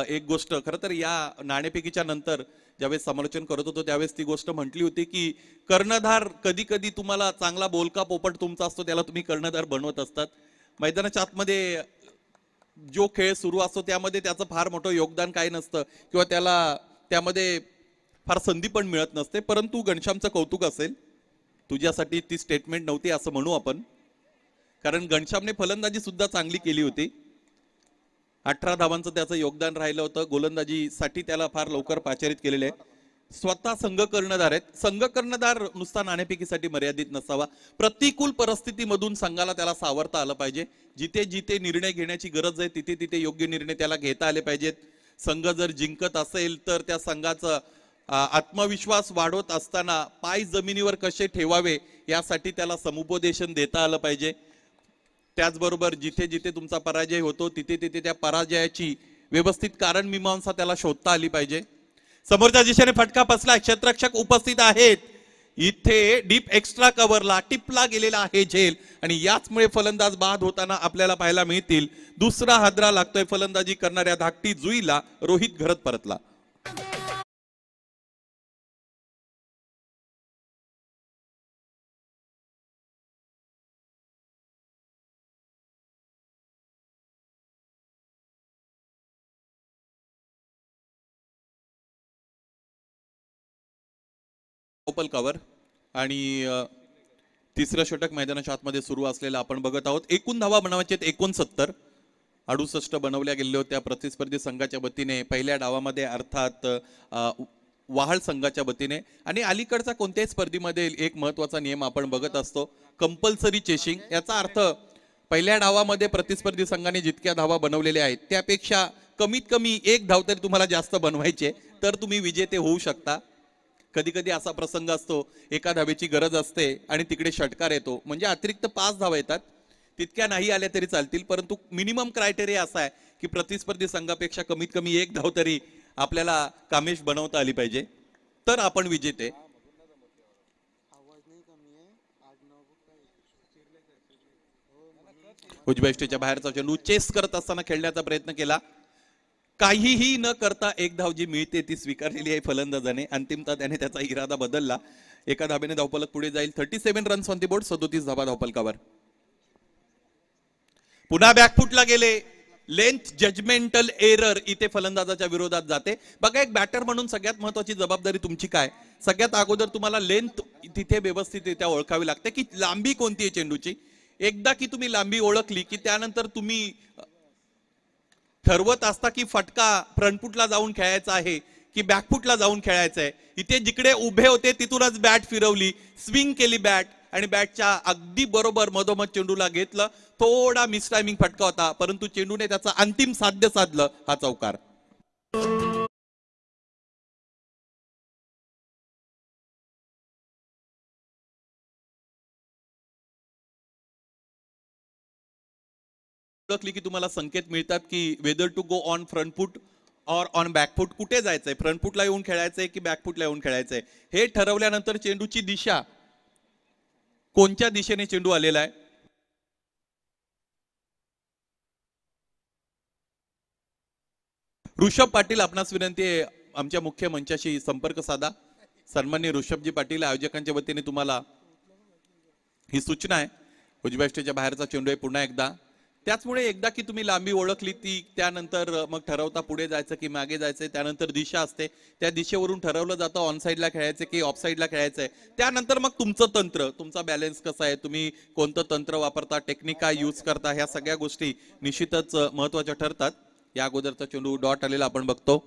एक गोष्ट, खरं तर या नाणेफेकीच्या नंतर ज्यावेळेस समालोचन करत होतो त्यावेळेस ती गोष्ट म्हटली होती की कर्णधार कधी कधी तुम्हाला चांगला बोलका पोपट तुमचा असतो त्याला तुम्ही कर्णधार बनवत असतात. मैदानाच्या आतमध्ये जो खेळ सुरू असतो त्यामध्ये त्याचं फार मोठं योगदान काही नसतं किंवा त्याला त्यामध्ये फार संधी पण मिळत नसते. परंतु घनश्यामचं कौतुक असेल, तुझ्यासाठी ती स्टेटमेंट नव्हती असं म्हणू आपण, कारण घनश्यामने फलंदाजी सुद्धा चांगली केली होती. 18 धावांचं त्याचं योगदान राहिलं होतं. गोलंदाजीसाठी त्याला फार लवकर पाचारित केलेले आहे. स्वतः संघ कर्णधार आहेत. संघ कर्णधार नुसता नाणेफेकीसाठी मर्यादित नसावा. प्रतिकूल परिस्थितीमधून संघाला त्याला सावरता आलं पाहिजे. जिथे जिथे निर्णय घेण्याची गरज आहे तिथे तिथे योग्य निर्णय त्याला घेता आले पाहिजेत. संघ जर जिंकत असेल तर त्या संघाचं आत्मविश्वास वाढवत असताना पाय जमिनीवर कसे ठेवावे यासाठी त्याला समुपदेशन देता आलं पाहिजे. त्याचबरोबर जिथे जिथे तुमचा पराजय होतो तिथे तिथे त्या पराजयाची व्यवस्थित कारण मीमांसा त्याला शोधता आली पाहिजे. समोरच्या दिशेने फटका बसला. क्षेत्ररक्षक उपस्थित आहेत. इथे डीप एक्स्ट्रा कव्हरला टिपला गेलेला आहे झेल आणि याचमुळे फलंदाज बाद होताना आपल्याला पाहायला मिळतील. दुसरा हादरा लागतोय फलंदाजी करणाऱ्या धाकटी जुईला. रोहित घरत परतला. ओपल कव्हर आणि तिसरं षटक मैदानाच्या आतमध्ये सुरू असलेलं आपण बघत आहोत. एकूण धावा बनावायचे 69. 68 बनवल्या गेलेल्या होत्या प्रतिस्पर्धी संघाच्या वतीने पहिल्या डावामध्ये, अर्थात वाहळ संघाच्या वतीने. आणि अलीकडचा कोणत्याही स्पर्धेमध्ये एक महत्वाचा नियम आपण बघत असतो, कंपल्सरी चेसिंग. याचा अर्थ पहिल्या डावामध्ये प्रतिस्पर्धी संघाने जितक्या धावा बनवलेल्या आहेत त्यापेक्षा कमीत कमी एक धाव तरी तुम्हाला जास्त बनवायचे, तर तुम्ही विजेते होऊ शकता. कधी कधी असा प्रसंग असतो, एका धावेची गरज असते आणि तिकडे षटकार येतो, म्हणजे अतिरिक्त 5 धावा येतात, तितक्या नाही आल्या तरी चालतील, परंतु मिनिमम क्रायटेरिया असा आहे की प्रतिस्पर्धी संघापेक्षा कमीत कमी एक धाव तरी आपल्याला कामेश बनवता आली पाहिजे, तर आपण विजेते. उजव्या यष्टीच्या बाहेरचा चेंडू चेस करत असताना खेळण्याचा प्रयत्न केला, काहीही न करता एक धाव जी मिळते ती स्वीकारलेली आहे फलंदाजाने. अंतिमतः त्याने त्याचा इरादा बदलला. एका धावेने धावफलक पुढे जाईल. 37 रन्स ऑन दी बोर्ड, 37 धावा धावफलकावर. पुन्हा बॅकफुटला गेले. लेंथ जजमेंटल एरर इथे फलंदाजाच्या विरोधात जाते. बघा, एक बॅटर म्हणून सगळ्यात महत्वाची जबाबदारी तुमची काय, सगळ्यात अगोदर तुम्हाला लेंथ तिथे व्यवस्थितरित्या ओळखावी लागते की लांबी कोणती आहे चेंडूची. एकदा की तुम्ही लांबी ओळखली की त्यानंतर तुम्ही ठरवत असता की फटका फ्रंटफुटला जाऊन खेळायचा आहे की बॅकफुटला जाऊन खेळायचा आहे. इथे जिकडे उभे होते तिथूनच बॅट फिरवली, स्विंग केली बॅट आणि बॅटच्या अगदी बरोबर मधोमध चेंडूला घेतलं. थोडा मिस टायमिंग फटका होता, परंतु चेंडूने त्याचा अंतिम साध्य साधलं, हा चौकार. ओळखली की तुम्हाला संकेत मिळतात की whether to go on front foot or on back foot, कुठे जायचंय, फ्रंट फूटला येऊन खेळायचंय की बॅकफूटला येऊन खेळायचंय. हे ठरवल्यानंतर चेंडूची दिशा, कोणत्या दिशेने चेंडू आलेला आहे. ऋषभ पाटील, आपणास विनंती आहे आमच्या मुख्य मंचाशी संपर्क साधा. सन्माननीय ऋषभजी पाटील, आयोजकांच्या वतीने तुम्हाला ही सूचना आहे. उजव्या यष्टीच्या बाहेरचा चेंडू आहे पुन्हा एकदा. त्याचमुळे एकदा की तुम्ही लांबी ओळखली ती त्यानंतर मग ठरवता पुढे जायचं की मागे जायचं. त्यानंतर दिशा असते, त्या दिशेवरून ठरवलं जातं ऑन साईडला खेळायचं की ऑफ साईडला खेळायचंय. त्यानंतर मग तुमचं तंत्र, तुमचा बॅलन्स कसा आहे, तुम्ही कोणतं तंत्र वापरता, टेक्निक काय यूज करता, ह्या सगळ्या गोष्टी निश्चितच महत्वाच्या ठरतात. या अगोदरचा चेंडू डॉट आलेला आपण बघतो.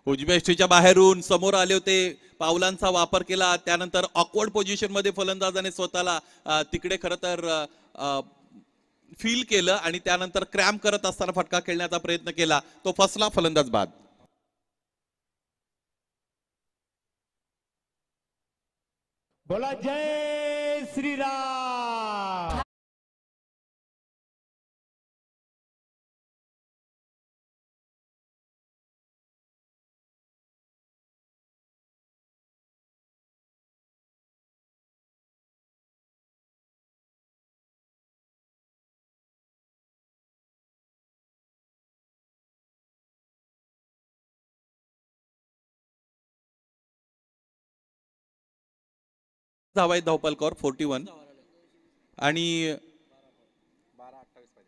उजव्या यष्टीच्या बाहेरून समोर आले होते, पावलांचा वापर केला, त्यानंतर ऑकवर्ड पोझिशन मध्ये फलंदाजाने स्वतःला तिकडे खरं तर फील केलं आणि त्यानंतर क्रॅम्प करत असताना फटका खेळण्याचा प्रयत्न केला, तो फसला, फलंदाज बाद. बोला जय श्रीराम. धावा आहेत धावपलकावर 41 आणि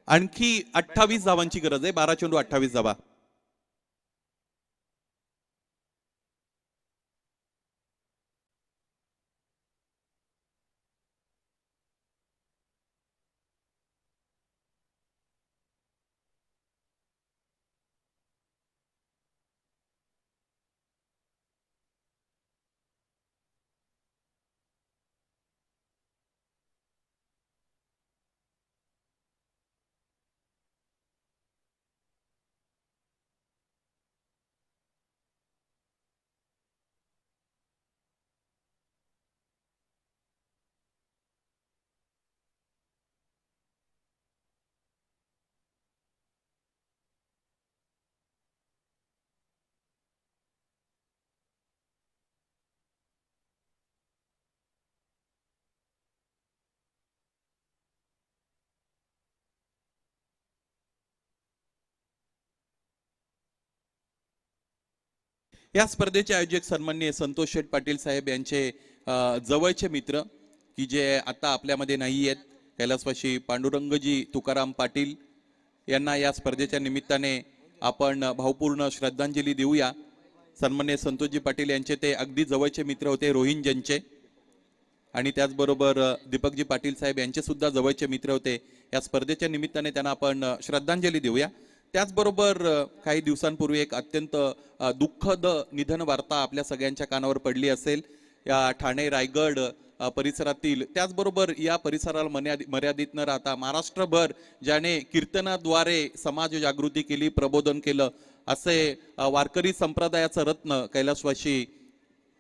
आणखी 28 धावांची गरज आहे. 12 चेंडू 28 धावा. या स्पर्धेचे आयोजक सन्माननीय संतोष शेठ पाटील साहेब यांचे जवळचे मित्र की जे आता आपल्यामध्ये नाही आहेत, कैलासवासी पांडुरंगजी तुकाराम पाटील यांना या स्पर्धेच्या निमित्ताने आपण भावपूर्ण श्रद्धांजली देऊया. सन्मान्य संतोषजी पाटील यांचे ते अगदी जवळचे मित्र होते रोहिंजनचे, आणि त्याचबरोबर दीपकजी पाटील साहेब यांचे सुद्धा जवळचे मित्र होते. या स्पर्धेच्या निमित्ताने त्यांना आपण श्रद्धांजली देऊया. त्याचबरोबर काही दिवसांपूर्वी एक अत्यंत दुःखद निधन वार्ता आपल्या सगळ्यांच्या कानावर पडली असेल. या ठाणे रायगड परिसरातील, त्याचबरोबर या परिसराला मर्यादित न राहता महाराष्ट्रभर ज्याने कीर्तनाद्वारे समाज जागृती केली, प्रबोधन केलं, असे वारकरी संप्रदायाचं रत्न कैलासवासी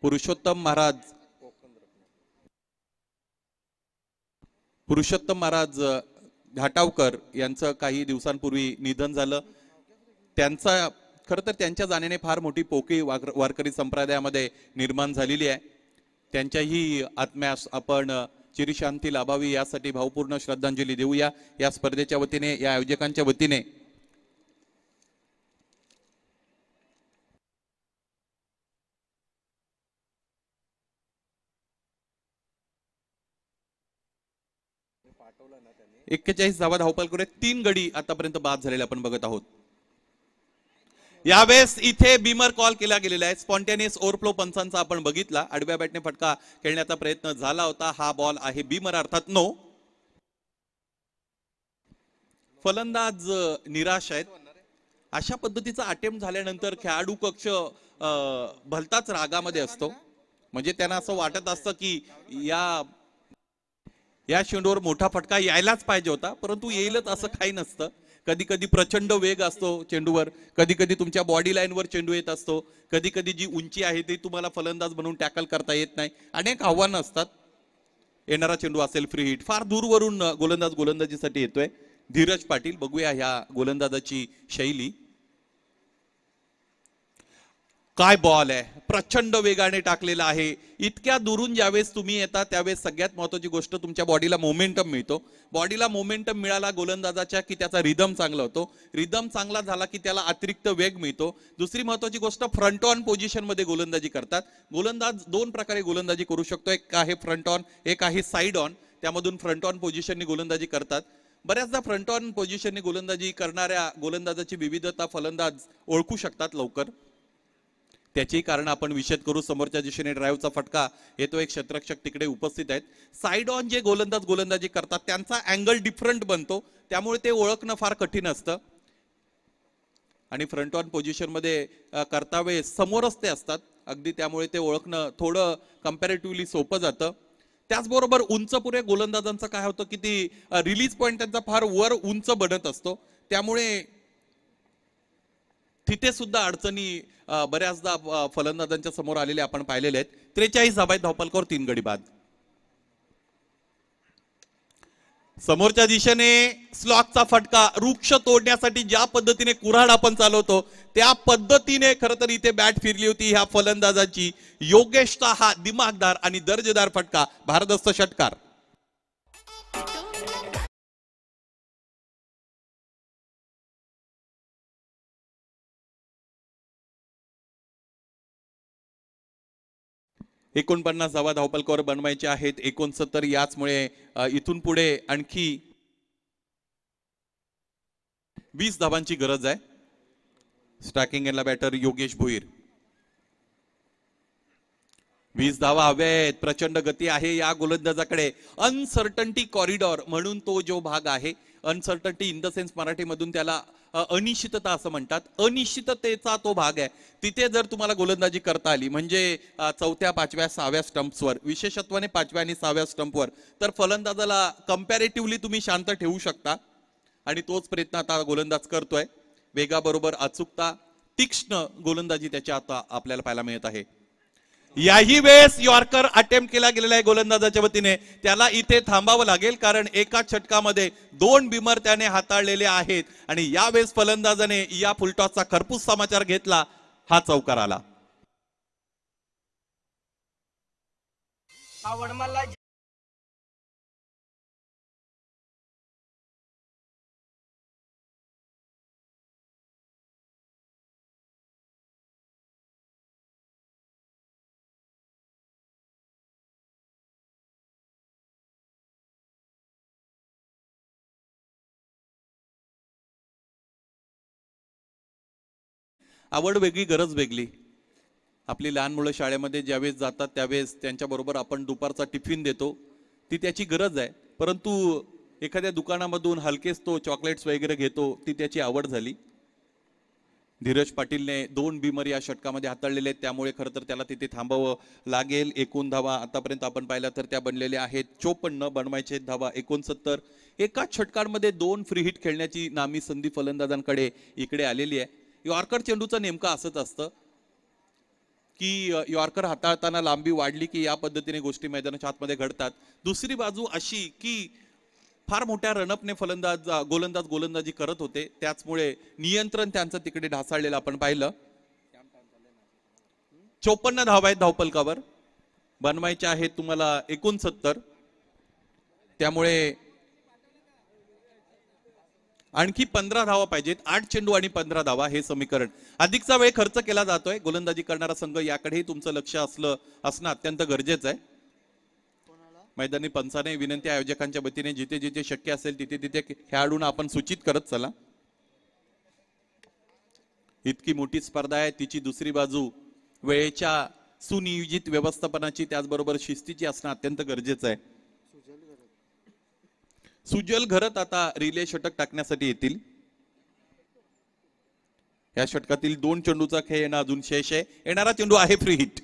पुरुषोत्तम महाराज घाटावकर यांचं काही दिवसांपूर्वी निधन झालं. त्यांचा खरं तर त्यांच्या जाण्याने फार मोठी पोकळी वारकरी संप्रदायामध्ये निर्माण झालेली आहे. त्यांच्याही आत्म्यास आपण चिरशांती लाभावी यासाठी भावपूर्ण श्रद्धांजली देऊया. या स्पर्धेच्या वतीने, या आयोजकांच्या वतीने एक्केचाळीस धावा धावपल करूया. 3 गडी आतापर्यंत बाद झालेले आपण बघत आहोत. यावेळेस इथे बीमर कॉल केला गेलेला आहे. स्पॉन्टेनियस ओव्हरफ्लो पंचांचा आपण बघितला. आडव्या बॅटने फटका खेळण्याचा प्रयत्न झाला होता. हा बॉल आहे बीमर, अर्थात नो. फलंदाज निराश आहेत. अशा पद्धतीचा अटेम्प्ट झाल्यानंतर खेळाडू कक्ष भलताच रागामध्ये असतो. म्हणजे त्यांना असं वाटत असतं की या चेंडूवर मोठा फटका यायलाच पाहिजे होता, परंतु येईलच असं काही नसतं. कधी कधी प्रचंड वेग असतो चेंडूवर, कधी कधी तुमच्या बॉडी लाईनवर चेंडू येत असतो, कधी कधी जी उंची आहे ती तुम्हाला फलंदाज म्हणून टॅकल करता येत नाही. अनेक आव्हानं असतात. येणारा चेंडू असेल फ्री हिट. फार दूरवरून गोलंदाजीसाठी येतोय धीरज पाटील. बघूया ह्या गोलंदाजाची शैली. काय बॉल आहे, प्रचंड वेगाने टाकलेला आहे. इतक्या दुरून ज्यावेळेस तुम्ही येता त्यावेळेस सगळ्यात महत्वाची गोष्ट तुमच्या बॉडीला मोमेंटम मिळतो. बॉडीला मोमेंटम मिळाला गोलंदाजाच्या की त्याचा रिदम चांगला होतो. रिदम चांगला झाला की त्याला अतिरिक्त वेग मिळतो. दुसरी महत्वाची गोष्ट, फ्रंट ऑन पोझिशन मध्ये गोलंदाजी करतात. गोलंदाज 2 प्रकारे गोलंदाजी करू शकतो. एक आहे फ्रंट ऑन, एक आहे साइड ऑन. त्यामधून फ्रंट ऑन पोझिशनने गोलंदाजी करतात. बऱ्याचदा फ्रंट ऑन पोझिशनने गोलंदाजी करणाऱ्या गोलंदाजाची विविधता फलंदाज ओळखू शकतात लवकर. त्याची कारण आपण विशद करू. समोरच्या दिशेने ड्राईव्हचा फटका येतो. एक क्षेत्ररक्षक तिकडे उपस्थित आहेत. साइड ऑन जे गोलंदाज गोलंदाजी करतात त्यांचा अँगल डिफरंट बनतो, त्यामुळे ते ओळखणं फार कठीण असतं. आणि फ्रंट ऑन पोझिशन मध्ये करतावे समोरच ते असतात अगदी, त्यामुळे ते ओळखणं थोडं कम्पॅरेटिव्हली सोपं जातं. त्याचबरोबर उंच पुरे गोलंदाजांचं काय होतं की ती रिलीज पॉइंट त्यांचा फार वर उंच बनत असतो, त्यामुळे तिथे सुद्धा अडचणी बऱ्याचदा फलंदाजांच्या समोर आलेले आपण पाहिलेले आहेत. 43 धावा धावपलकावर 3 गडी बाद. समोरच्या दिशेने स्लॉकचा फटका. वृक्ष तोडण्यासाठी ज्या पद्धतीने कुऱ्हाड आपण चालवतो त्या पद्धतीने खरं तर इथे बॅट फिरली होती ह्या फलंदाजाची. योगेशचा हा दिमागदार आणि दर्जेदार फटका, भारदस्त षटकार. $49 धावा धावपलकावर बनवायचे आहेत. 69 याचमुळे इथून पुढे आणखी 20 धावांची गरज आहे. स्ट्रायकिंग एंडला बॅटर योगेश भोईर. 20 धावा हव्यात. प्रचंड गती आहे या गोलंदाजाकडे. अनसर्टन्टी कॉरिडॉर म्हणून तो जो भाग आहे, अनसर्टन्टी इन द सेन्स मराठीमधून त्याला अनिश्चितता असं म्हणतात. अनिश्चिततेचा तो भाग आहे. तिथे जर तुम्हाला गोलंदाजी करता आली म्हणजे 4थ्या, 5व्या, 6व्या स्टंप्सवर, विशेषत्वाने 5व्या आणि 6व्या स्टंपवर, तर फलंदाजाला कम्पॅरेटिव्हली तुम्ही शांत ठेवू शकता. आणि तोच प्रयत्न आता गोलंदाज करतोय. वेगाबरोबर अचूकता, तीक्ष्ण गोलंदाजी त्याच्या आता आपल्याला पाहायला मिळत आहे. याही वेळेस यॉर्कर अटेम्प्ट केला गेलेला आहे गोलंदाजाच्या वतीने. त्याला इथे थांबावं लागेल कारण एका षटकामध्ये 2 बिमर त्याने हाताळलेले आहेत. आणि यावेळेस फलंदाजाने या फुलटॉसचा खरपूस समाचार घेतला. हा चौकार आला. आवड मला आवड वेगळी, गरज वेगळी. आपली लहान मुलं शाळेमध्ये ज्यावेळेस जातात त्यावेळेस त्यांच्याबरोबर आपण दुपारचा टिफिन देतो, ती त्याची गरज आहे. परंतु एखाद्या दुकानामधून हलकेच तो चॉकलेट्स वगैरे घेतो, ती त्याची आवड झाली. धीरज पाटीलने 2 बिमर या षटकामध्ये हाताळलेले आहेत, त्यामुळे खरं तर त्याला तिथे थांबावं लागेल. एकूण धावा आतापर्यंत आपण पाहिल्या तर त्या बनलेल्या आहेत 54, बनवायचे धावा 69. एकाच षटकांमध्ये 2 फ्री हिट खेळण्याची नामी संधी फलंदाजांकडे इकडे आलेली आहे. यॉर्कर चेंडूचं नेमकं असंच असतं की यॉर्कर हाताळताना लांबी वाढली की या पद्धतीने गोष्टी मैदानाच्या आतमध्ये घडतात. दुसरी बाजू अशी की फार मोठ्या रनअपने गोलंदाज गोलंदाजी करत होते, त्याचमुळे नियंत्रण त्यांचं तिकडे ढासळलेलं आपण पाहिलं. 54 धावा आहेत धावपलकावर, बनवायचे आहेत तुम्हाला 69. त्यामुळे आणखी 15 धावा पाहिजेत. 8 चेंडू आणि 15 धावा हे समीकरण. अधिकचा वेळ खर्च केला जातोय. गोलंदाजी करणारा संघ याकडेही तुमचं लक्ष असणं अत्यंत गरजेचं आहे. मैदानी पंचाने विनंती आयोजकांच्या वतीने जिथे जिथे शक्य असेल तिथे तिथे खेळाडूंना आपण सूचित करत चला. इतकी मोठी स्पर्धा आहे, तिची दुसरी बाजू वेळेच्या सुनियोजित व्यवस्थापनाची त्याचबरोबर शिस्तीची असणं अत्यंत गरजेचं आहे. सुजल घरत आता रिले षटक टाकण्यासाठी येतील. या षटकातील 2 चेंडूचा खेळ येणं अजून शेष आहे. येणारा चेंडू आहे फ्री हिट.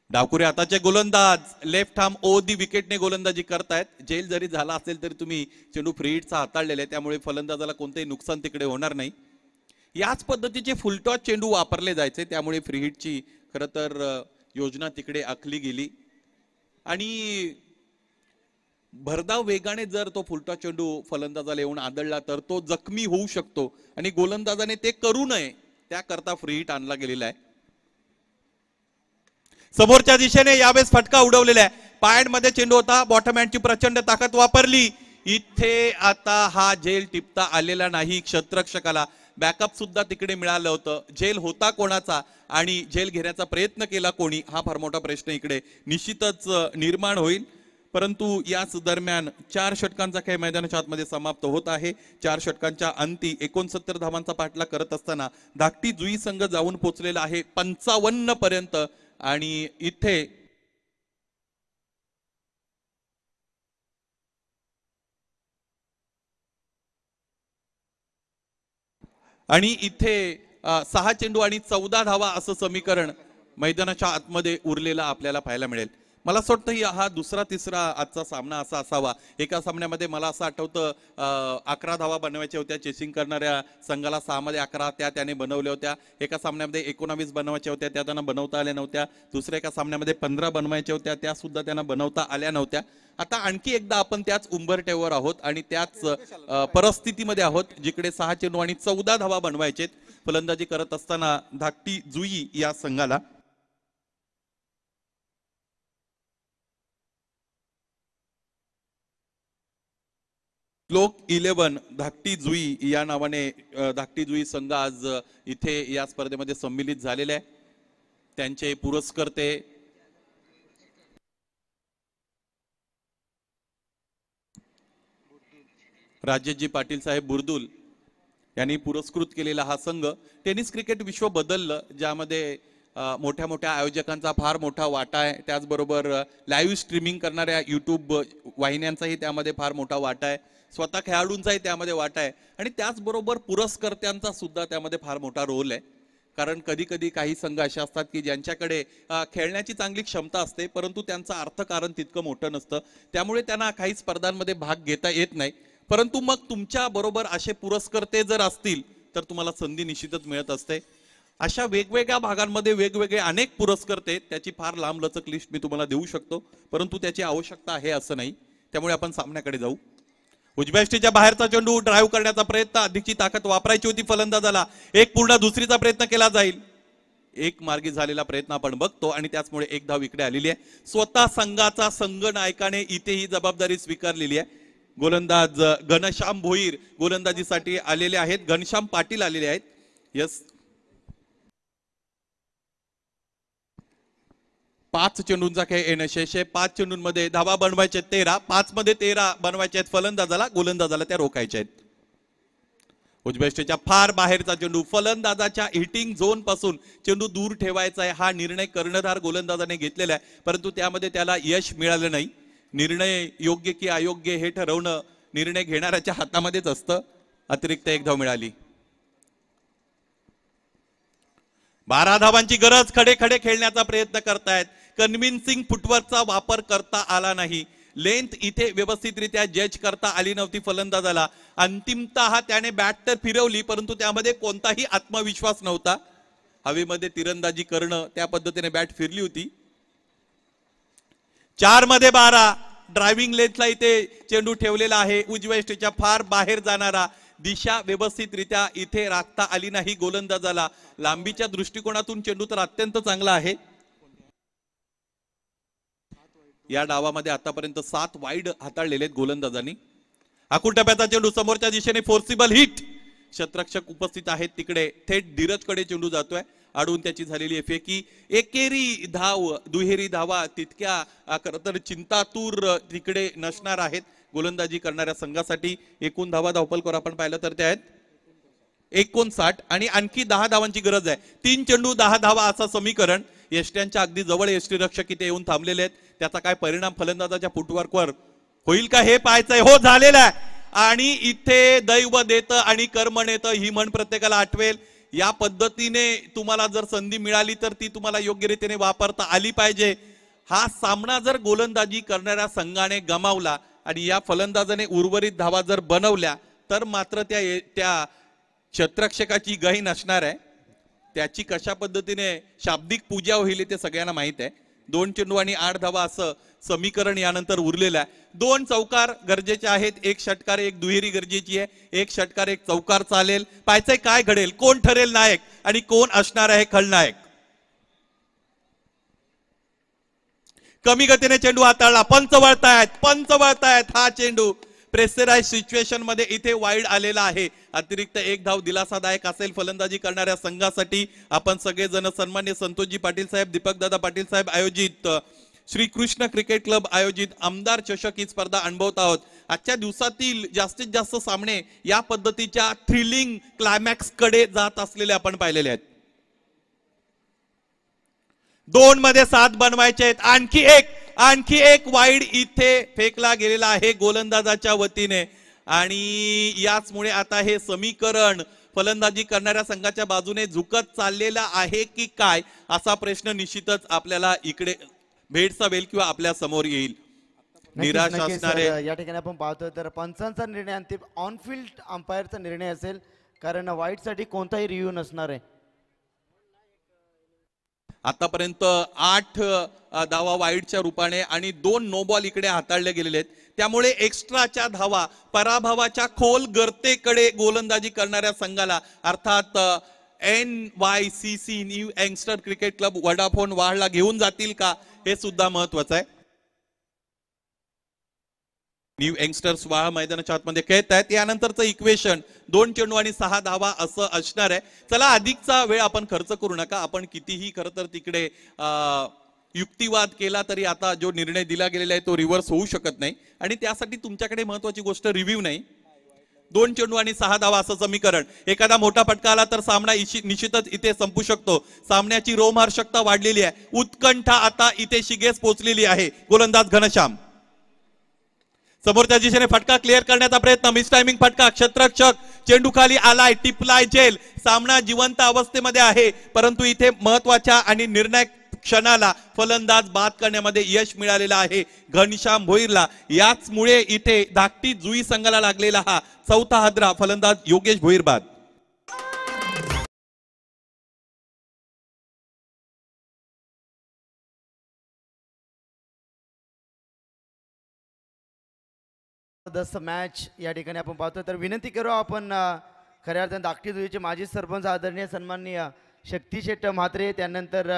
डावकुरे आताचे गोलंदाज लेफ्ट आर्म ओ दी विकेटने गोलंदाजी करतायत. जेल जरी झाला असेल तरी तुम्ही चेंडू फ्री हिटचा हाताळलेला आहे, त्यामुळे फलंदाजाला कोणतेही नुकसान तिकडे होणार नाही. याच पद्धतीचे फुलटॉस चेंडू वापरले जायचे, त्यामुळे फ्री हिटची खरं तर योजना तिकडे आखली गेली. आणि भरधाव वेगाने जर तो फुलटॉस चेंडू फलंदाजाला येऊन आदळला तर तो जखमी होऊ शकतो आणि गोलंदाजाने ते करू नये त्याकरता फ्री हिट आणला गेलेला आहे. समोरच्या दिशेने यावेळेस फटका उडवलेला आहे. पायांमध्ये चेंडू होता, बॉटम हँडची प्रचंड ताकद वापरली. इथे आता हा झेल टिपता आलेला नाही क्षेत्ररक्षकाला. बॅकअप सुद्धा तिकडे मिळालं होतं. झेल होता कोणाचा आणि झेल घेण्याचा प्रयत्न केला कोणी, हा फार मोठा प्रश्न इकडे निश्चितच निर्माण होईल. परंतु याच दरम्यान 4 षटकांचा खेळ मैदानाच्या आतमध्ये समाप्त होत आहे. 4 षटकांच्या अंती 69 धावांचा पाठलाग करत असताना धाकटी जुई संघ जाऊन पोहोचलेला आहे 55 पर्यंत. आणि इथे 6 चेंडू आणि 14 धावा असं समीकरण मैदानाच्या आतमध्ये उरलेला आपल्याला पाहायला मिळेल. मला असं वाटतं हा दुसरा तिसरा आजचा सामना असा असावा. एका सामन्यामध्ये मला असं आठवतं 11 धावा बनवायच्या होत्या, चेसिंग करणाऱ्या संघाला 6 मध्ये 11 त्याने बनवल्या होत्या. एका सामन्यामध्ये 19 बनवायच्या होत्या, त्या त्यांना बनवता आल्या नव्हत्या. दुसऱ्या एका सामन्यामध्ये 15 बनवायच्या होत्या, त्या सुद्धा त्यांना बनवता आल्या नव्हत्या. आता आणखी एकदा आपण त्याच उंबरठ्यावर आहोत आणि त्याच परिस्थितीमध्ये आहोत जिकडे 6 चेंडू आणि 14 धावा बनवायचेत. फलंदाजी करत असताना धाकटी जुई या संघाला श्लोक 11 धाकटी जुई या नावाने धाकटी जुई संघ आज इथे या स्पर्धेमध्ये सम्मिलित झालेले आहे. त्यांचे पुरस्कर्ते राजेशजी पाटील साहेब बुर्दुल यांनी पुरस्कृत केलेला हा संघ. टेनिस क्रिकेट विश्व बदललं, ज्यामध्ये मोठ्या मोठ्या आयोजकांचा फार मोठा वाटा आहे. त्याचबरोबर लाईव्ह स्ट्रीमिंग करणाऱ्या युट्यूब वाहिन्यांचाही त्यामध्ये फार मोठा वाटा आहे. स्वतः खेळाडूंचाही त्यामध्ये वाटा आहे आणि त्याचबरोबर पुरस्कर्त्यांचा सुद्धा त्यामध्ये फार मोठा रोल आहे. कारण कधी कधी काही संघ असे असतात की ज्यांच्याकडे खेळण्याची चांगली क्षमता असते परंतु त्यांचं अर्थकारण तितकं मोठं नसतं, त्यामुळे त्यांना काही स्पर्धांमध्ये भाग घेता येत नाही. परंतु मग तुमच्या बरोबर असे पुरस्कर्ते जर असतील तर तुम्हाला संधी निश्चितच मिळत असते. अशा वेगवेगळ्या भागांमध्ये वेगवेगळे अनेक पुरस्कर्ते, त्याची फार लांब लचक लिस्ट मी तुम्हाला देऊ शकतो, परंतु त्याची आवश्यकता आहे असं नाही. त्यामुळे आपण सामन्याकडे जाऊ. उजव्या यष्टीच्या बाहेरचा चेंडू ड्राईव्ह करण्याचा प्रयत्न, अधिकची ताकद वापरायची होती फलंदाजाला. एक पूर्ण दुसरीचा प्रयत्न केला जाईल. एक मार्गी झालेला प्रयत्न आपण बघतो आणि त्याचमुळे एक धाव इकडे आलेली आहे. स्वतः संघाचा संघनायकाने इथे ही जबाबदारी स्वीकारलेली आहे. गोलंदाज घनश्याम भोईर गोलंदाजीसाठी आलेले आहेत. घनश्याम पाटील आलेले आहेत. यस, 5 चेंडूंचा खेळ येणं शेष आहे. 5 चेंडूंमध्ये धावा बनवायचे 13, 5 मध्ये 13 बनवायचे आहेत फलंदाजाला. गोलंदाजाला त्या रोखायच्या आहेत. उजव्या स्टेजच्या फार बाहेरचा चेंडू, फलंदाजाच्या हिटिंग झोन पासून चेंडू दूर ठेवायचा आहे हा निर्णय कर्णधार गोलंदाजाने घेतलेला आहे, परंतु त्यामध्ये त्याला यश मिळालं नाही. निर्णय योग्य की अयोग्य हे ठरवणं निर्णय घेणाऱ्याच्या हातामध्येच असतं. अतिरिक्त 1 धाव मिळाली. 12 धावांची गरज. खडे खडे खेळण्याचा प्रयत्न करतायत. कन्व्हिन्सिंग फुटवर्कचा वापर करता आला नाही. लेंथ इथे व्यवस्थितरित्या जज करता आली नव्हती फलंदाजाला. अंतिमतः त्याने बॅट तर फिरवली, परंतु त्यामध्ये कोणताही आत्मविश्वास नव्हता. हवेमध्ये तिरंदाजी करणं, त्या पद्धतीने बॅट फिरली होती. 4 मध्ये 12. ड्रायव्हिंग लेन्थला इथे चेंडू ठेवलेला आहे. उजव्या स्टेजच्या फार बाहेर जाणारा. दिशा व्यवस्थितरित्या इथे राखता आली नाही गोलंदाजाला. लांबीच्या दृष्टिकोनातून चेंडू तर अत्यंत चांगला आहे. या डावामध्ये आतापर्यंत 7 वाईड हाताळलेले आहेत गोलंदाजांनी. आखूड टप्प्याचा चेंडू समोरच्या दिशेने फोर्सिबल हिट. क्षेत्ररक्षक उपस्थित आहेत तिकडे. थेट धीरजकडे चेंडू जातोय. अडून त्याची झालेली फेकी. एकेरी धाव, दुहेरी धावा तितक्या खरं तर चिंतातूर तिकडे नसणार आहेत गोलंदाजी करणाऱ्या संघासाठी. एकूण धावा धावपलकर आपण पाहिलं तर त्या आहेत 59 आणि आणखी 10 धावांची गरज आहे. 3 चेंडू 10 धावा असं समीकरण. यष्ट्यांच्या अगदी जवळ यष्टी रक्षक इथे येऊन थांबलेले आहेत. त्याचा काय परिणाम फलंदाजाच्या फुटवर्कवर होईल का हे पाहायचंय. हो, झालेला आहे. आणि इथे दैव देतं आणि कर्म नेतं ही म्हण प्रत्येकाला आठवेल. या पद्धतीने तुम्हाला जर संधी मिळाली तर ती तुम्हाला योग्य रीतीने वापरता आली पाहिजे. हा सामना जर गोलंदाजी करणाऱ्या संघाने गमावला आणि या फलंदाजाने उर्वरित धावा जर बनवल्या तर मात्र त्या क्षेत्ररक्षकाची गही नसणार आहे. त्याची कशा पद्धतीने शाब्दिक पूजा होईल ते सगळ्यांना माहित आहे. 2 चेंडू आणि 8 धावा असं समीकरण यानंतर उरलेलं आहे. 2 चौकार गरजेचे आहेत. 1 षटकार 1 दुहेरी गरजेची आहे. 1 षटकार 1 चौकार चालेल. पाहायचंय काय घडेल, कोण ठरेल नायक आणि कोण असणार आहे खलनायक. कमी गतीने चेंडू हाताळला. पंच वळतायत. हा चेंडू प्रेशराइज सिच्युएशन मध्ये इथे वाईड आलेला आहे. अतिरिक्त 1 धाव दिलासादायक असेल फलंदाजी करणाऱ्या संघासाठी. आपण सगळेजण सन्मान्य संतोषजी पाटील साहेब, दीपकदादा पाटील साहेब आयोजित श्री कृष्ण क्रिकेट क्लब आयोजित आमदार चषक ही स्पर्धा अनुभवत आहोत. आजच्या दिवसातील जास्तीत जास्त सामने या पद्धतीच्या थ्रिलिंग क्लायमॅक्स कडे जात असलेले आपण पाहिलेले आहेत. 2 मध्ये 7 बनवायचे आहेत. आणखी एक वाईड इथे फेकला गेलेला आहे गोलंदाजाच्या वतीने आणि याचमुळे आता हे समीकरण फलंदाजी करणाऱ्या संघाच्या बाजूने झुकत चाललेला आहे की काय असा प्रश्न निश्चितच आपल्याला इकडे भेडसावेल किंवा आपल्या समोर येईल. निराश असणारे या ठिकाणी आपण पाहतोय तर पंचांचा निर्णय अंतिम ऑन फील्ड अंपायरचा निर्णय असेल, कारण वाईट साठी कोणताही रिव्ह्यू नसणार आहे. आतापर्यंत 8 धावा वाईडच्या रूपाने आणि 2 नो बॉल इकडे हाताळले गेलेले आहेत. त्यामुळे एक्स्ट्राच्या धावा पराभवाच्या खोल गर्तेकडे गोलंदाजी करणाऱ्या संघाला अर्थात NYCC new youngster cricket club Vodafone वाढला घेऊन जातील का हे सुद्धा महत्वाचं आहे. न्यू यंगस्टर्स वाह मैदानाच्या आतमध्ये खेळत आहेत. यानंतरचं इक्वेशन 2 चेंडू आणि 6 धावा असं असणार आहे. चला, अधिकचा वेळ आपण खर्च करू नका. आपण कितीही खरं तर तिकडे युक्तिवाद केला तरी आता जो निर्णय दिला गेलेला आहे तो रिव्हर्स होऊ शकत नाही आणि त्यासाठी तुमच्याकडे महत्वाची गोष्ट रिव्ह्यू नाही. 2 चेंडू आणि 6 धावा असं समीकरण. एखादा मोठा फटका आला तर सामना निश्चितच इथे संपू शकतो. सामन्याची रोमहर्षकता वाढलेली आहे. उत्कंठा आता इथे शिगेस पोहोचलेली आहे. गोलंदाज घनश्याम समोरच्या दिशेने फटका क्लिअर करण्याचा प्रयत्न. मिस टायमिंग फटका. क्षेत्ररक्षक चेंडू खाली आलाय. टिपलाय जेल. सामना जिवंत अवस्थेमध्ये आहे, परंतु इथे महत्वाच्या आणि निर्णायक क्षणाला फलंदाज बाद करण्यामध्ये यश मिळालेलं आहे घनश्याम भोईरला. याचमुळे इथे धाकटी जुई संघाला लागलेला हा 4था हादरा. फलंदाज योगेश भोईर बाद. मॅच या ठिकाणी आपण पाहतो तर विनंती करू आपण खऱ्या अर्थाने धाकटी जुईचे माजी सरपंच आदरणीय सन्माननीय शक्ती शेट्ट म्हात्रे, त्यानंतर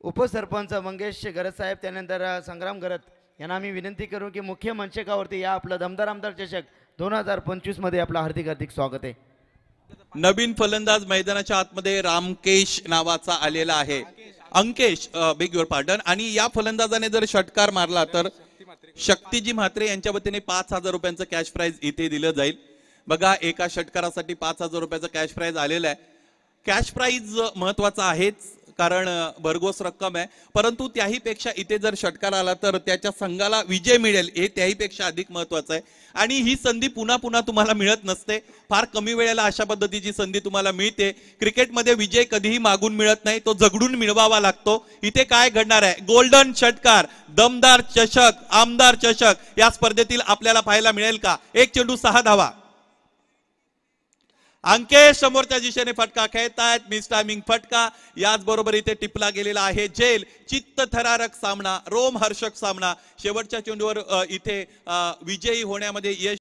उपसरपंच मंगेश गरज साहेब, त्यानंतर संग्राम गरज यांना आम्ही विनंती करू की मुख्य मंचकावरती या आपलं दमदार आमदार चषक 2025 मध्ये आपलं हार्दिक हार्दिक स्वागत आहे. नवीन फलंदाज मैदानाच्या आतमध्ये रामकेश नावाचा आलेला आहे. अंकेश बेग युअर पार्डन. आणि या फलंदाजाने जर षटकार मारला तर शक्तीजी म्हात्रे यांच्या वतीने 5,000 रुपयांचं कॅश प्राइज इथे दिलं जाईल. बघा एका षटकारासाठी 5,000 रुपयाचं कॅश प्राइज आलेलं आहे. कॅश प्राइज महत्वाचा आहेच कारण भरघोस रक्कम आहे, परंतु त्याही पेक्षा इथे जर षटकार आला तर त्याच्या संघाला विजय मिळेल हे त्याही पेक्षा अधिक महत्वाचं आहे. आणि ही संधी पुन्हा पुन्हा तुम्हाला मिळत नसते, फार कमी वेळेला अशा पद्धतीची संधी तुम्हाला मिळते. क्रिकेटमध्ये विजय कधीही मागून मिळत नाही, तो झगडून मिळवावा लागतो. इथे काय घडणार आहे? गोल्डन षटकार, दमदार चषक, आमदार चषक या स्पर्धेतील आपल्याला पाहायला मिळेल का? 1 चेंडू 6 धावा. अंकेश समोरच्या दिशेने फटका खेळतायत, मिस टायमिंग फटका. याचबरोबर इथे टिपला गेलेला आहे झेल. चित्तथरारक सामना, रोमहर्षक सामना. शेवटच्या चेंडूवर इथे विजयी होण्यामध्ये यश